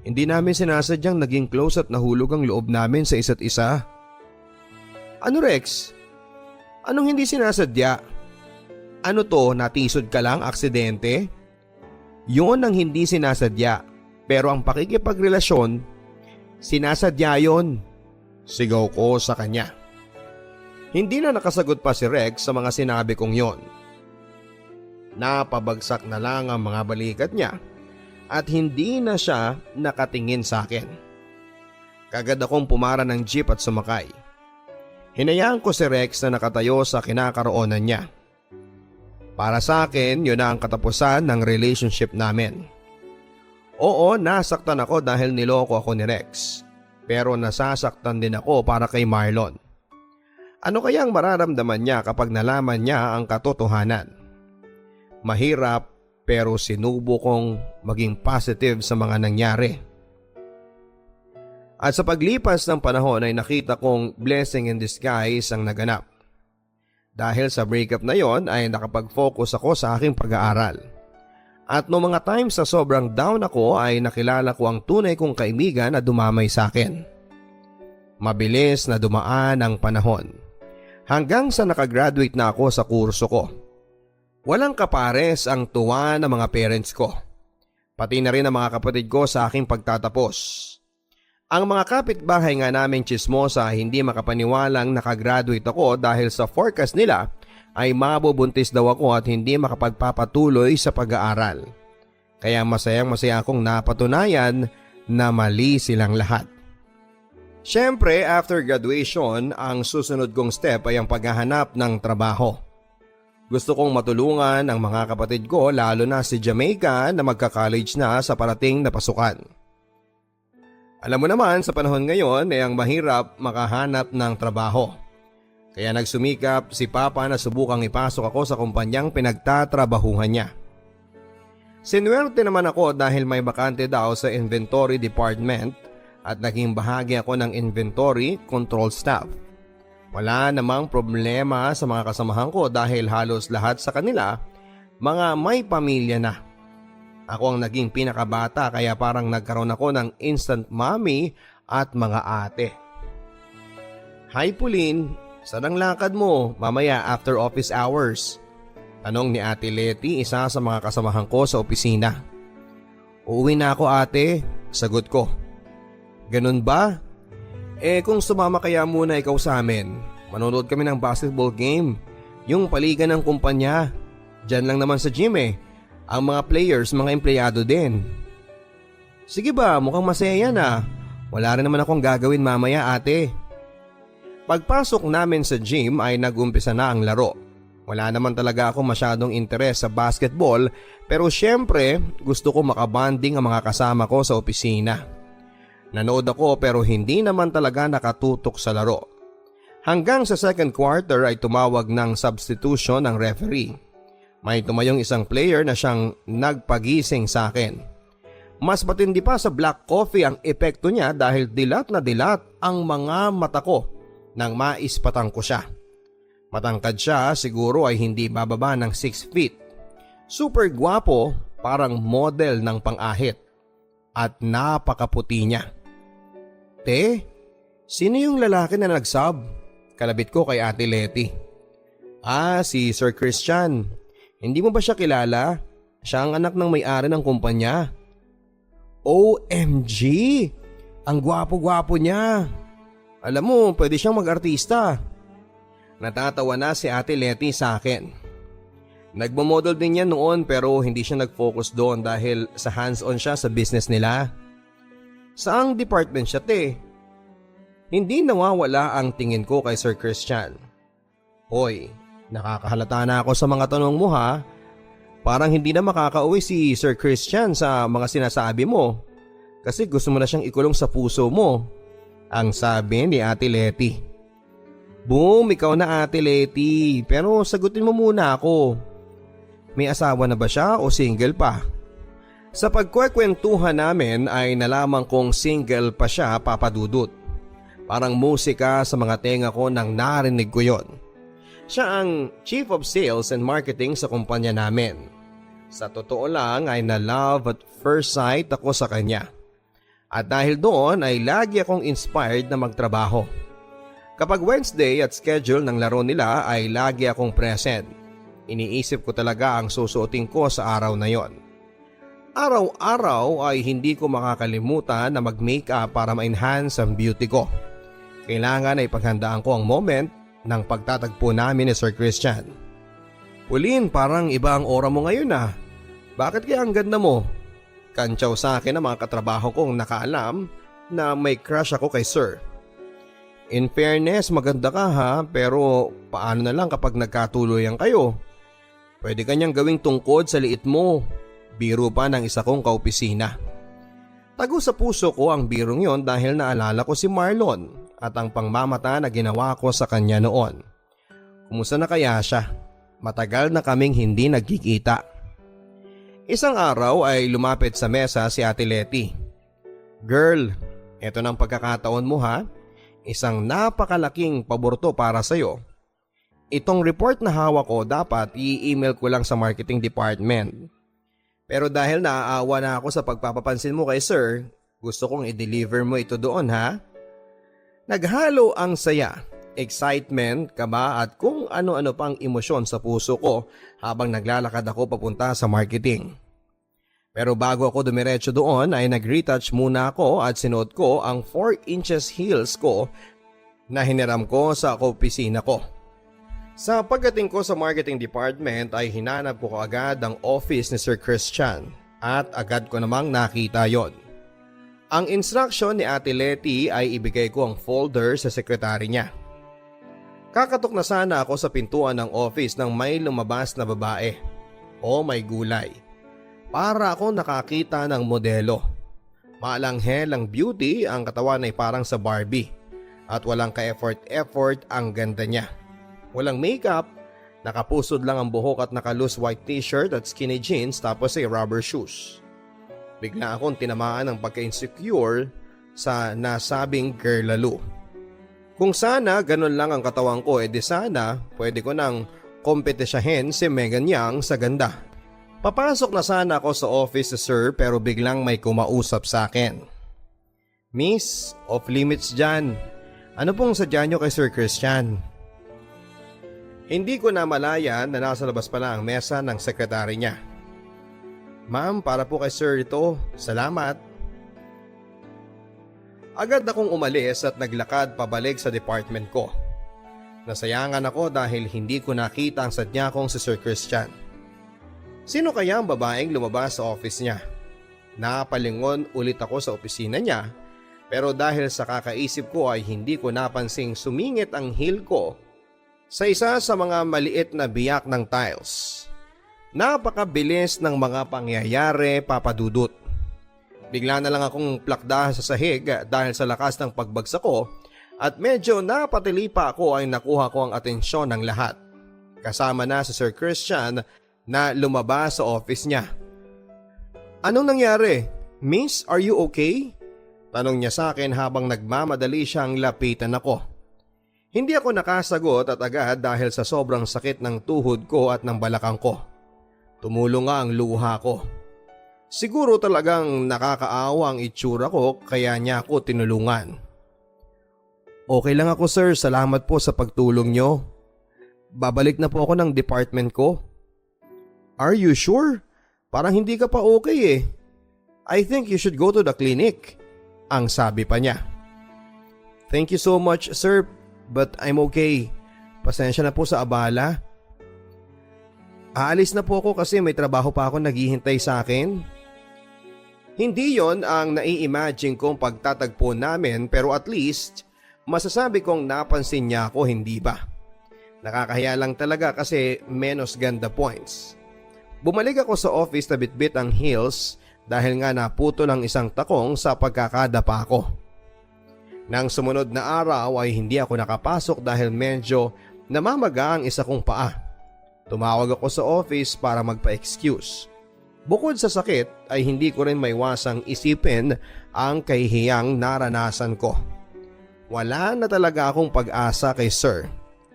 Hindi namin sinasadyang naging close at nahulog ang loob namin sa isa't isa. Ano Rex? Anong hindi sinasadya? Ano to, natisod ka lang, aksidente? Yun ang hindi sinasadya, pero ang pakikipagrelasyon, sinasadya yon. Sigaw ko sa kanya. Hindi na nakasagot pa si Rex sa mga sinabi kong yon. Napabagsak na lang ang mga balikat niya at hindi na siya nakatingin sa akin. Kagad akong pumara ng jeep at sumakay. Hinayaan ko si Rex na nakatayo sa kinakaroonan niya. Para sa akin, yun na ang katapusan ng relationship namin. Oo, nasaktan ako dahil niloko ako ni Rex. Pero nasasaktan din ako para kay Marlon. Ano kaya ang mararamdaman niya kapag nalaman niya ang katotohanan? Mahirap pero sinubo kong maging positive sa mga nangyari. At sa paglipas ng panahon ay nakita kong blessing in disguise ang naganap. Dahil sa breakup na yon ay nakapag-focus ako sa aking pag-aaral. At noong mga times sa sobrang down ako ay nakilala ko ang tunay kong kaibigan na dumamay sa akin. Mabilis na dumaan ang panahon. Hanggang sa nakagraduate na ako sa kurso ko. Walang kapares ang tuwa ng mga parents ko. Pati na rin ang mga kapatid ko sa aking pagtatapos. Ang mga kapitbahay nga naming chismosa hindi makapaniwalang nakagraduate ako dahil sa forecast nila ay mabubuntis daw ako at hindi makapagpapatuloy sa pag-aaral. Kaya masayang-masaya akong napatunayan na mali silang lahat. Siyempre, after graduation, ang susunod kong step ay ang paghahanap ng trabaho. Gusto kong matulungan ang mga kapatid ko lalo na si Jamaica na magka-college na sa parating na pasukan. Alam mo naman sa panahon ngayon ay ang mahirap makahanap ng trabaho. Kaya nagsumikap si Papa na subukang ipasok ako sa kumpanyang pinagtatrabahuhan niya. Sinuwerte naman ako dahil may bakante daw sa inventory department at naging bahagi ako ng inventory control staff. Wala namang problema sa mga kasamahan ko dahil halos lahat sa kanila mga may pamilya na. Ako ang naging pinakabata kaya parang nagkaroon ako ng instant mommy at mga ate. Hi Pauline, saan ang lakad mo mamaya after office hours? Tanong ni Ate Letty, isa sa mga kasamahan ko sa opisina. Uuwi na ako ate, sagot ko. Ganun ba? Kung sumama kaya muna ikaw sa amin, manonood kami ng basketball game. Yung paligan ng kumpanya. Diyan lang naman sa gym Ang mga players, mga empleyado din. Sige ba, mukhang masaya yan Wala rin naman akong gagawin mamaya ate. Pagpasok namin sa gym ay nag-umpisa na ang laro. Wala naman talaga ako masyadong interes sa basketball pero syempre gusto ko makabanding ang mga kasama ko sa opisina. Nanood ako pero hindi naman talaga nakatutok sa laro. Hanggang sa second quarter ay tumawag ng substitution ng referee. May tumayong isang player na siyang nagpagising sa akin. Mas matindi pa sa black coffee ang epekto niya dahil dilat na dilat ang mga mata ko nang maispatang ko siya. Matangkad siya, siguro ay hindi bababa ng 6 feet. Super gwapo, parang model ng pang-ahit. At napakaputi niya. Te, sino yung lalaki na nagsub? Kalabit ko kay Ate Letty. Si Sir Christian. Hindi mo ba siya kilala? Siya ang anak ng may-ari ng kumpanya. OMG! Ang gwapo-gwapo niya. Alam mo, pwede siyang mag-artista. Natatawa na si Ate Letty sa akin. Nagmamodel din yan noon pero hindi siya nag-focus doon dahil sa hands-on siya sa business nila. Saang department siya te? Hindi nawawala ang tingin ko kay Sir Christian. Hoy, nakakahalata na ako sa mga tanong mo ha. Parang hindi na makakauwi si Sir Christian sa mga sinasabi mo. Kasi gusto mo na siyang ikulong sa puso mo. Ang sabi ni Ate Letty. Boom, ikaw na Ate Letty. Pero sagutin mo muna ako. May asawa na ba siya o single pa? Sa pagkwekwentuhan namin ay nalaman kong single pa siya, Papa Dudut. Parang musika sa mga tenga ko nang narinig ko yon. Siya ang Chief of Sales and Marketing sa kumpanya namin. Sa totoo lang ay na-love at first sight ako sa kanya. At dahil doon ay lagi akong inspired na magtrabaho. Kapag Wednesday at schedule ng laro nila ay lagi akong present. Iniisip ko talaga ang susuotin ko sa araw na yon. Araw-araw ay hindi ko makakalimutan na mag-makeup para ma-enhance ang beauty ko. Kailangan ay paghandaan ko ang moment ng pagtatagpo namin ni Sir Christian. Pauline, parang iba ang aura mo ngayon Bakit kaya ang ganda mo? Kantsaw sa akin ang mga katrabaho kong nakaalam na may crush ako kay Sir. In fairness, maganda ka pero paano na lang kapag nagkatuloyan kayo? Pwede kanyang gawing tungkod sa liit mo. Biro pa ng isa kong kaopisina. Tago sa puso ko ang birong yon dahil naalala ko si Marlon at ang pangmamata na ginawa ko sa kanya noon. Kumusta na kaya siya? Matagal na kaming hindi nagkikita. Isang araw ay lumapit sa mesa si Ate Letty. Girl, eto ng pagkakataon mo Isang napakalaking paborto para sa'yo. Itong report na hawak ko dapat i-email ko lang sa marketing department. Pero dahil naaawa na ako sa pagpapapansin mo kay Sir, gusto kong i-deliver mo ito doon Naghalo ang saya, excitement, kaba at kung ano-ano pang emosyon sa puso ko habang naglalakad ako papunta sa marketing. Pero bago ako dumiretso doon ay nag-retouch muna ako at sinuot ko ang 4 inches heels ko na hiniram ko sa opisina ko. Sa pagdating ko sa marketing department ay hinanap ko agad ang office ni Sir Christian at agad ko namang nakita yon. Ang instruction ni Ate Letty ay ibigay ko ang folder sa sekretary niya. Kakatok na sana ako sa pintuan ng office nang may lumabas na babae. O may gulay. Para ako nakakita ng modelo. Maalanghel ang beauty, ang katawan ay parang sa Barbie. At walang ka-effort ang ganda niya. Walang makeup, nakapusod lang ang buhok at naka-loose white t-shirt at skinny jeans tapos ay rubber shoes. Bigla akong tinamaan ng pagka-insecure sa nasabing girlalo. Kung sana ganun lang ang katawan ko di sana pwede ko nang kompetisyahin si Megan Yang sa ganda. Papasok na sana ako sa office ni Sir pero biglang may kumausap sa akin. Miss, off limits dyan. Ano pong sadya nyo kay Sir Christian? Hindi ko na malayan na nasa labas pala ang mesa ng sekretary niya. Ma'am, para po kay sir ito. Salamat. Agad akong umalis at naglakad pabalik sa department ko. Nasayangan ako dahil hindi ko nakita ang sadya kong si Sir Christian. Sino kaya ang babaeng lumabas sa office niya? Napalingon ulit ako sa opisina niya, pero dahil sa kakaisip ko ay hindi ko napansing sumingit ang heel ko sa isa sa mga maliit na biyak ng tiles. Napakabilis ng mga pangyayari, Papa Dudut. Bigla na lang akong plakda sa sahig dahil sa lakas ng pagbagsak ko at medyo napatili pa ako ay nakuha ko ang atensyon ng lahat. Kasama na si Sir Christian na lumabas sa office niya. Anong nangyari? Miss, are you okay? Tanong niya sa akin habang nagmamadali siyang lapitan ako. Hindi ako nakasagot at agad dahil sa sobrang sakit ng tuhod ko at ng balakang ko. Tumulong nga ang luha ko. Siguro talagang nakakaawa ang itsura ko kaya niya ako tinulungan. Okay lang ako sir, salamat po sa pagtulong nyo. Babalik na po ako ng department ko. Are you sure? Parang hindi ka pa okay eh. I think you should go to the clinic. Ang sabi pa niya. Thank you so much sir, but I'm okay. Pasensya na po sa abala. Aalis na po ako kasi may trabaho pa ako naghihintay sa akin. Hindi yon ang nai-imagine kong pagtatagpo namin pero at least masasabi kong napansin niya ako, hindi ba? Nakakahiya lang talaga kasi menos ganda points. Bumalik ako sa office na bitbit ang heels dahil nga naputo ng isang takong sa pagkakadapa ko. Nang sumunod na araw ay hindi ako nakapasok dahil medyo namamaga ang isa kong paa. Tumawag ako sa office para magpa-excuse. Bukod sa sakit ay hindi ko rin maiwasang isipin ang kahihiyang naranasan ko. Wala na talaga akong pag-asa kay sir.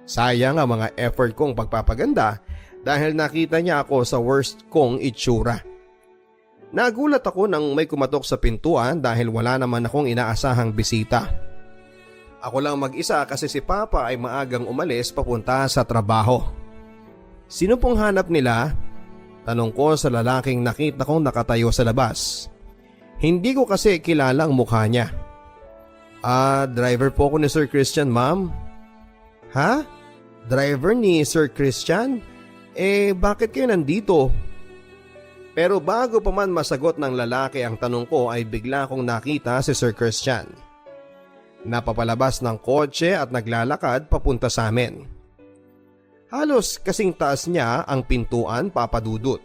Sayang ang mga effort kong pagpapaganda dahil nakita niya ako sa worst kong itsura. Nagulat ako nang may kumatok sa pintuan dahil wala naman akong inaasahang bisita. Ako lang mag-isa kasi si Papa ay maagang umalis papunta sa trabaho. Sino pong hanap nila? Tanong ko sa lalaking nakita kong nakatayo sa labas. Hindi ko kasi kilala ang mukha niya. Driver po ako ni Sir Christian, ma'am. Ha? Driver ni Sir Christian? Bakit kayo nandito? Pero bago pa man masagot ng lalaki ang tanong ko ay bigla kong nakita si Sir Christian. Napapalabas ng kotse at naglalakad papunta sa amin. Halos kasing taas niya ang pintuan, Papa Dudut.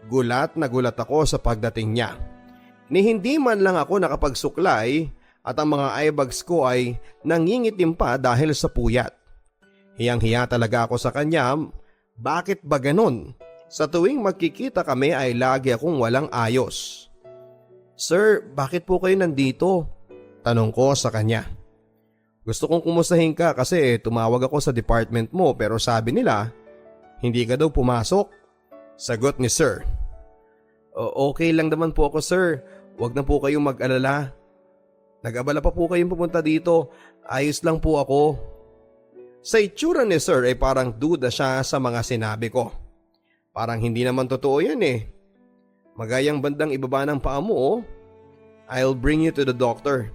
Gulat na gulat ako sa pagdating niya. Ni hindi man lang ako nakapagsuklay at ang mga eyebags ko ay nangingitim pa dahil sa puyat. Hiyang-hiya talaga ako sa kanya. Bakit ba ganon? Sa tuwing magkikita kami ay lagi akong walang ayos. Sir, bakit po kayo nandito? Tanong ko sa kanya. Gusto kong kumustahin ka kasi tumawag ako sa department mo pero sabi nila hindi ka daw pumasok. Sagot ni sir. Okay lang naman po ako sir. Huwag na po kayong mag-alala. Nag-abala pa po kayong pumunta dito. Ayos lang po ako. Sa itsura ni sir ay parang duda siya sa mga sinabi ko. Parang hindi naman totoo yan eh. Magayang bandang ibaba ng paa mo oh. I'll bring you to the doctor.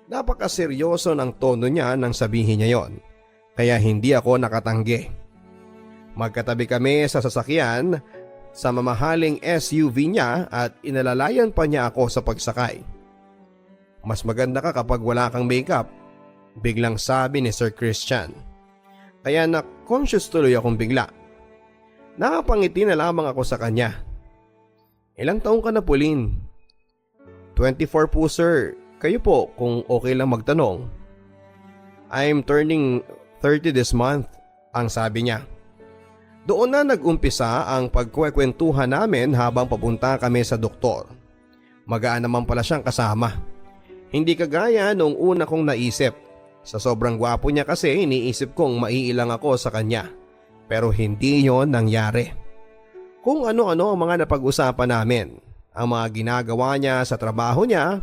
Napakaseryoso ng tono niya nang sabihin niya yon. Kaya hindi ako nakatanggi. Magkatabi kami sa sasakyan sa mamahaling SUV niya at inalalayan pa niya ako sa pagsakay. Mas maganda ka kapag wala kang makeup, biglang sabi ni Sir Christian. Kaya na-conscious tuloy akong bigla. Nakapangiti na lamang ako sa kanya. Ilang taong ka na, Pauline? 24 po sir. Kayo po kung okay lang magtanong. I'm turning 30 this month, ang sabi niya. Doon na nag-umpisa ang pagkwekwentuhan namin habang papunta kami sa doktor. Magaan naman pala siyang kasama. Hindi kagaya nung una kong naisip. Sa sobrang gwapo niya kasi iniisip kong maiilang ako sa kanya. Pero hindi yon nangyari. Kung ano-ano ang mga napag-usapan namin. Ang mga ginagawa niya sa trabaho niya,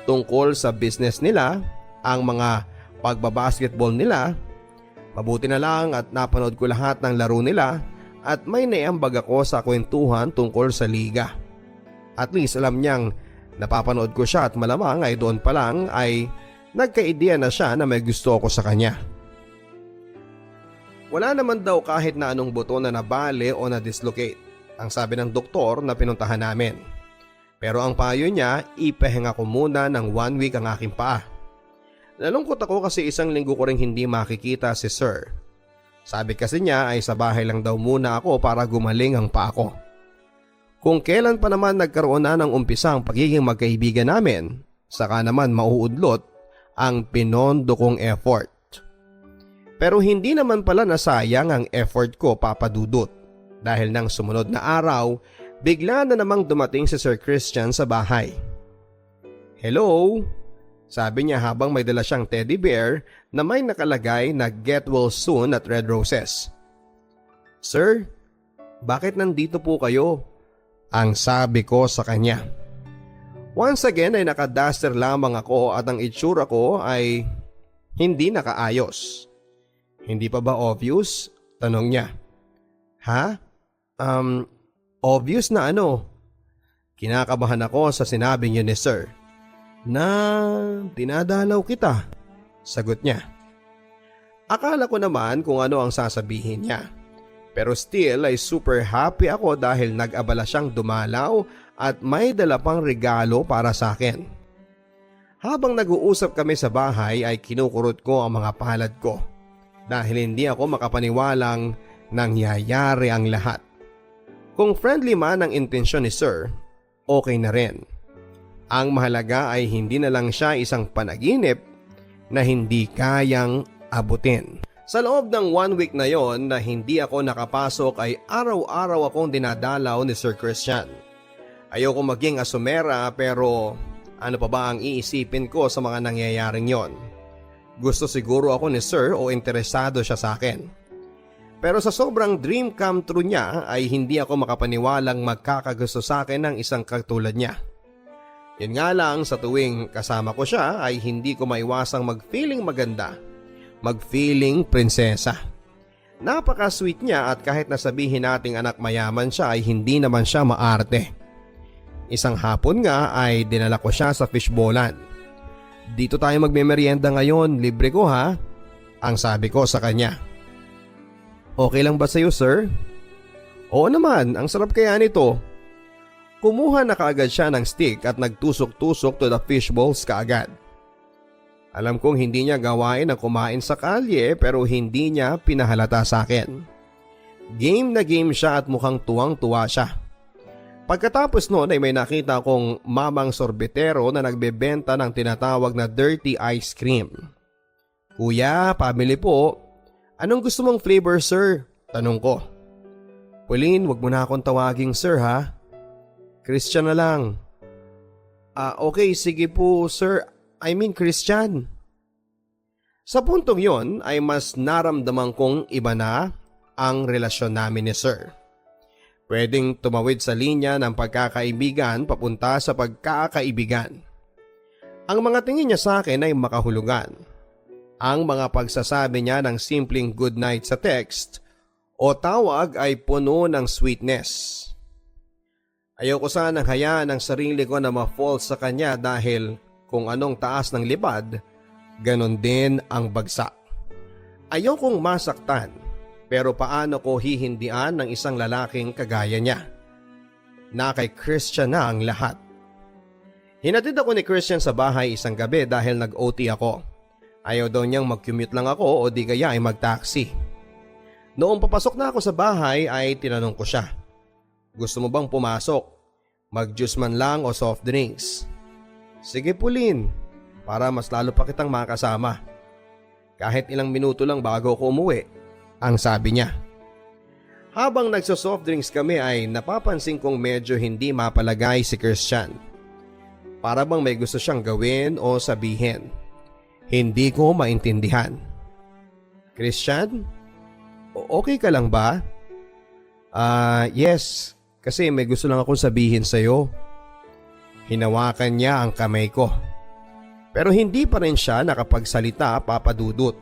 tungkol sa business nila, ang mga pagbabasketball nila. Mabuti na lang at napanood ko lahat ng laro nila at may naiambag ako sa kwentuhan tungkol sa liga. At least alam niyang napapanood ko siya at malamang ay doon pa lang ay nagka-ideya na siya na may gusto ako sa kanya. Wala naman daw kahit na anong buto na nabali o na-dislocate, ang sabi ng doktor na pinuntahan namin. Pero ang payo niya, ipahinga ko muna ng 1 week ang aking paa. Nalungkot ako kasi isang linggo ko ring hindi makikita si Sir. Sabi kasi niya ay sa bahay lang daw muna ako para gumaling ang paa ko. Kung kailan pa naman nagkaroon na ng umpisa ang pagiging magkaibigan namin, saka naman mauudlot ang pinondo kong effort. Pero hindi naman pala nasayang ang effort ko, Papa Dudut, dahil nang sumunod na araw, bigla na namang dumating si Sir Christian sa bahay. "Hello," sabi niya habang may dala siyang teddy bear na may nakalagay na "Get well soon" at red roses. "Sir, bakit nandito po kayo?" ang sabi ko sa kanya. Once again ay nakaduster lamang ako at ang itsura ko ay hindi nakaayos. "Hindi pa ba obvious?" tanong niya. "Ha? Obvious na ano?" Kinakabahan ako sa sinabi niyo ni Sir. "Na dinadalaw kita," sagot niya. Akala ko naman kung ano ang sasabihin niya. Pero still ay super happy ako dahil nag-abala siyang dumalaw at may dala pang regalo para sa akin. Habang nag-uusap kami sa bahay ay kinukurot ko ang mga palad ko dahil hindi ako makapaniwalang nangyayari ang lahat. Kung friendly man ang intensyon ni Sir, okay na rin. Ang mahalaga ay hindi na lang siya isang panaginip na hindi kayang abutin. Sa loob ng 1 week na yon na hindi ako nakapasok ay araw-araw akong dinadalaw ni Sir Christian. Ayoko maging asumera pero ano pa ba ang iisipin ko sa mga nangyayaring yon? Gusto siguro ako ni Sir o interesado siya sa akin. Pero sa sobrang dream come true niya ay hindi ako makapaniwalang magkakagusto sa akin ng isang katulad niya. Yun nga lang, sa tuwing kasama ko siya ay hindi ko maiwasang mag-feeling maganda. Mag-feeling prinsesa. Napaka-sweet niya at kahit nasabihin nating anak mayaman siya ay hindi naman siya maarte. Isang hapon nga ay dinala ko siya sa fishbowlan. "Dito tayo magmemeryenda ngayon, libre ko ha?" ang sabi ko sa kanya. "Okay lang ba sa'yo, Sir?" "Oo naman, ang sarap kaya nito." Kumuha na kaagad siya ng stick at nagtusok-tusok to the fishballs kaagad. Alam kong hindi niya gawain ang kumain sa kalye pero hindi niya pinahalata sa akin. Game na game siya at mukhang tuwang-tuwa siya. Pagkatapos noon ay may nakita akong mamang sorbetero na nagbebenta ng tinatawag na dirty ice cream. "Kuya, pabili po. Anong gusto mong flavor, Sir?" tanong ko. "Pauline, wag mo na akong tawaging Sir ha. Christian na lang." Okay, sige po Sir. I mean Christian." Sa puntong yon ay mas naramdaman kong iba na ang relasyon namin ni Sir. Pwedeng tumawid sa linya ng pagkakaibigan papunta sa pagkakaibigan. Ang mga tingin niya sa akin ay makahulugan. Ang mga pagsasabi niya ng simpleng good night sa text o tawag ay puno ng sweetness. Ayoko sanang hayaan ang sarili ko na ma-fall sa kanya dahil kung anong taas ng libad, ganon din ang bagsak. Ayokong masaktan, pero paano ko hihindian ng isang lalaking kagaya niya? Na kay Christian na ang lahat. Hinatid ako ni Christian sa bahay isang gabi dahil nag-OT ako. Ayaw daw niyang mag-commute lang ako o di kaya ay mag-taxi. Noong papasok na ako sa bahay ay tinanong ko siya, "Gusto mo bang pumasok? Mag-juice man lang o soft drinks?" "Sige Pauline, para mas lalo pa kitang makasama. Kahit ilang minuto lang bago ako umuwi," ang sabi niya. Habang nagso-soft drinks kami ay napapansin kong medyo hindi mapalagay si Christian. Para bang may gusto siyang gawin o sabihin. Hindi ko maintindihan. "Christian, okay ka lang ba?" Yes, kasi may gusto lang akong sabihin sa'yo." Hinawakan niya ang kamay ko. Pero hindi pa rin siya nakapagsalita, Papa Dudut.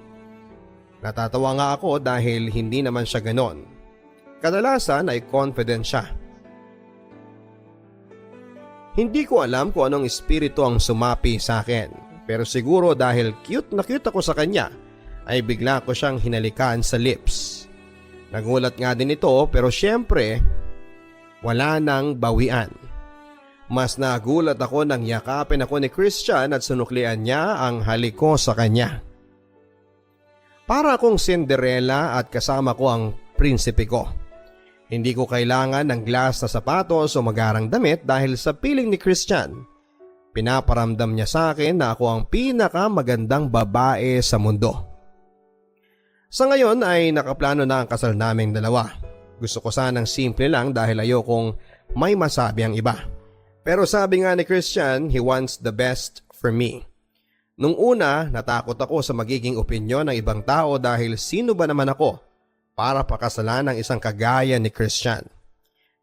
Natatawa nga ako dahil hindi naman siya ganon. Kadalasan ay confident siya. Hindi ko alam kung anong espiritu ang sumapi sa akin, pero siguro dahil cute na cute ako sa kanya ay bigla ko siyang hinalikan sa lips. Nagulat nga din ito pero syempre wala nang bawian. Mas nagulat ako nang yakapin ako ni Christian at sunuklian niya ang halik ko sa kanya. Para akong Cinderella at kasama ko ang prinsipe ko. Hindi ko kailangan ng glass na sapatos o magarang damit dahil sa piling ni Christian. Pinaparamdam niya sa akin na ako ang pinakamagandang babae sa mundo. Sa ngayon ay nakaplano na ang kasal naming dalawa. Gusto ko sanang simple lang dahil ayokong may masabi ang iba. Pero sabi nga ni Christian, he wants the best for me. Nung una, natakot ako sa magiging opinyon ng ibang tao dahil sino ba naman ako para pakasalan ng isang kagaya ni Christian.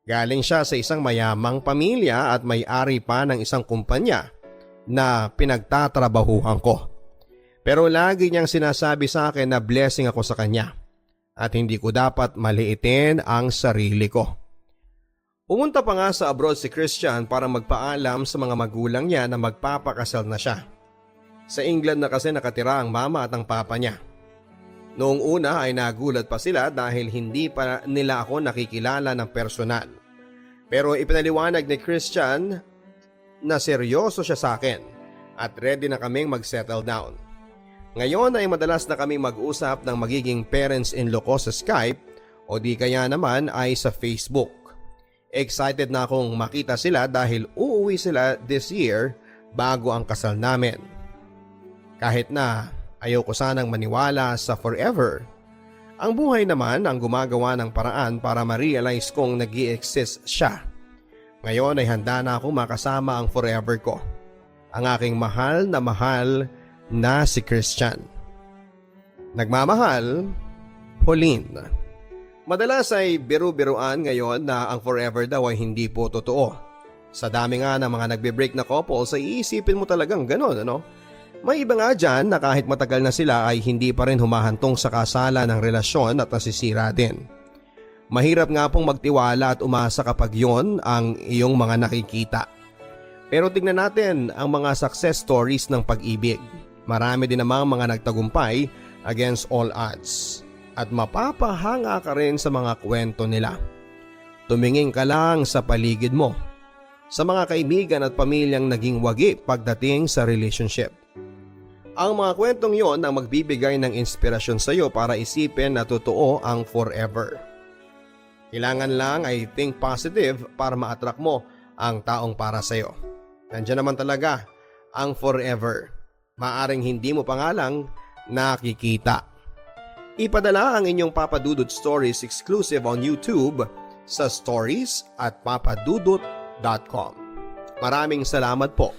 Galing siya sa isang mayamang pamilya at may-ari pa ng isang kumpanya na pinagtatrabahuhan ko. Pero lagi niyang sinasabi sa akin na blessing ako sa kanya at hindi ko dapat maliitin ang sarili ko. Pumunta pa nga sa abroad si Christian para magpaalam sa mga magulang niya na magpapakasal na siya. Sa England na kasi nakatira ang mama at ang papa niya. Noong una ay nagulat pa sila dahil hindi pa nila ako nakikilala ng personal. Pero ipinaliwanag ni Christian na seryoso siya sa akin at ready na kaming mag-settle down. Ngayon ay madalas na kaming mag-usap ng magiging parents-in-law ko sa Skype o di kaya naman ay sa Facebook. Excited na akong makita sila dahil uuwi sila this year bago ang kasal namin. Kahit na ayoko sanang maniwala sa forever. Ang buhay naman ang gumagawa ng paraan para ma-realize kong nag-i-exist siya. Ngayon ay handa na akong makasama ang forever ko. Ang aking mahal na si Christian. Nagmamahal, Pauline. Madalas ay biru-biruan ngayon na ang forever daw ay hindi po totoo. Sa dami nga ng mga nagbe-break na couples ay iisipin mo talagang ganon, ano? May iba nga dyan na kahit matagal na sila ay hindi pa rin humahantong sa kasala ng relasyon at nasisira din. Mahirap nga pong magtiwala at umasa kapag yon ang iyong mga nakikita. Pero tignan natin ang mga success stories ng pag-ibig. Marami din namang mga nagtagumpay against all odds. At mapapahanga ka rin sa mga kwento nila. Tumingin ka lang sa paligid mo. Sa mga kaibigan at pamilyang naging wagi pagdating sa relationship. Ang mga kwentong yon ang magbibigay ng inspirasyon sa iyo para isipin na totoo ang forever. Kailangan lang ay think positive para ma-attract mo ang taong para sa iyo. Nandiyan naman talaga ang forever. Maaring hindi mo pa nga lang nakikita. Ipadala ang inyong Papa Dudut Stories exclusive on YouTube sa stories@papadudut.com. Maraming salamat po.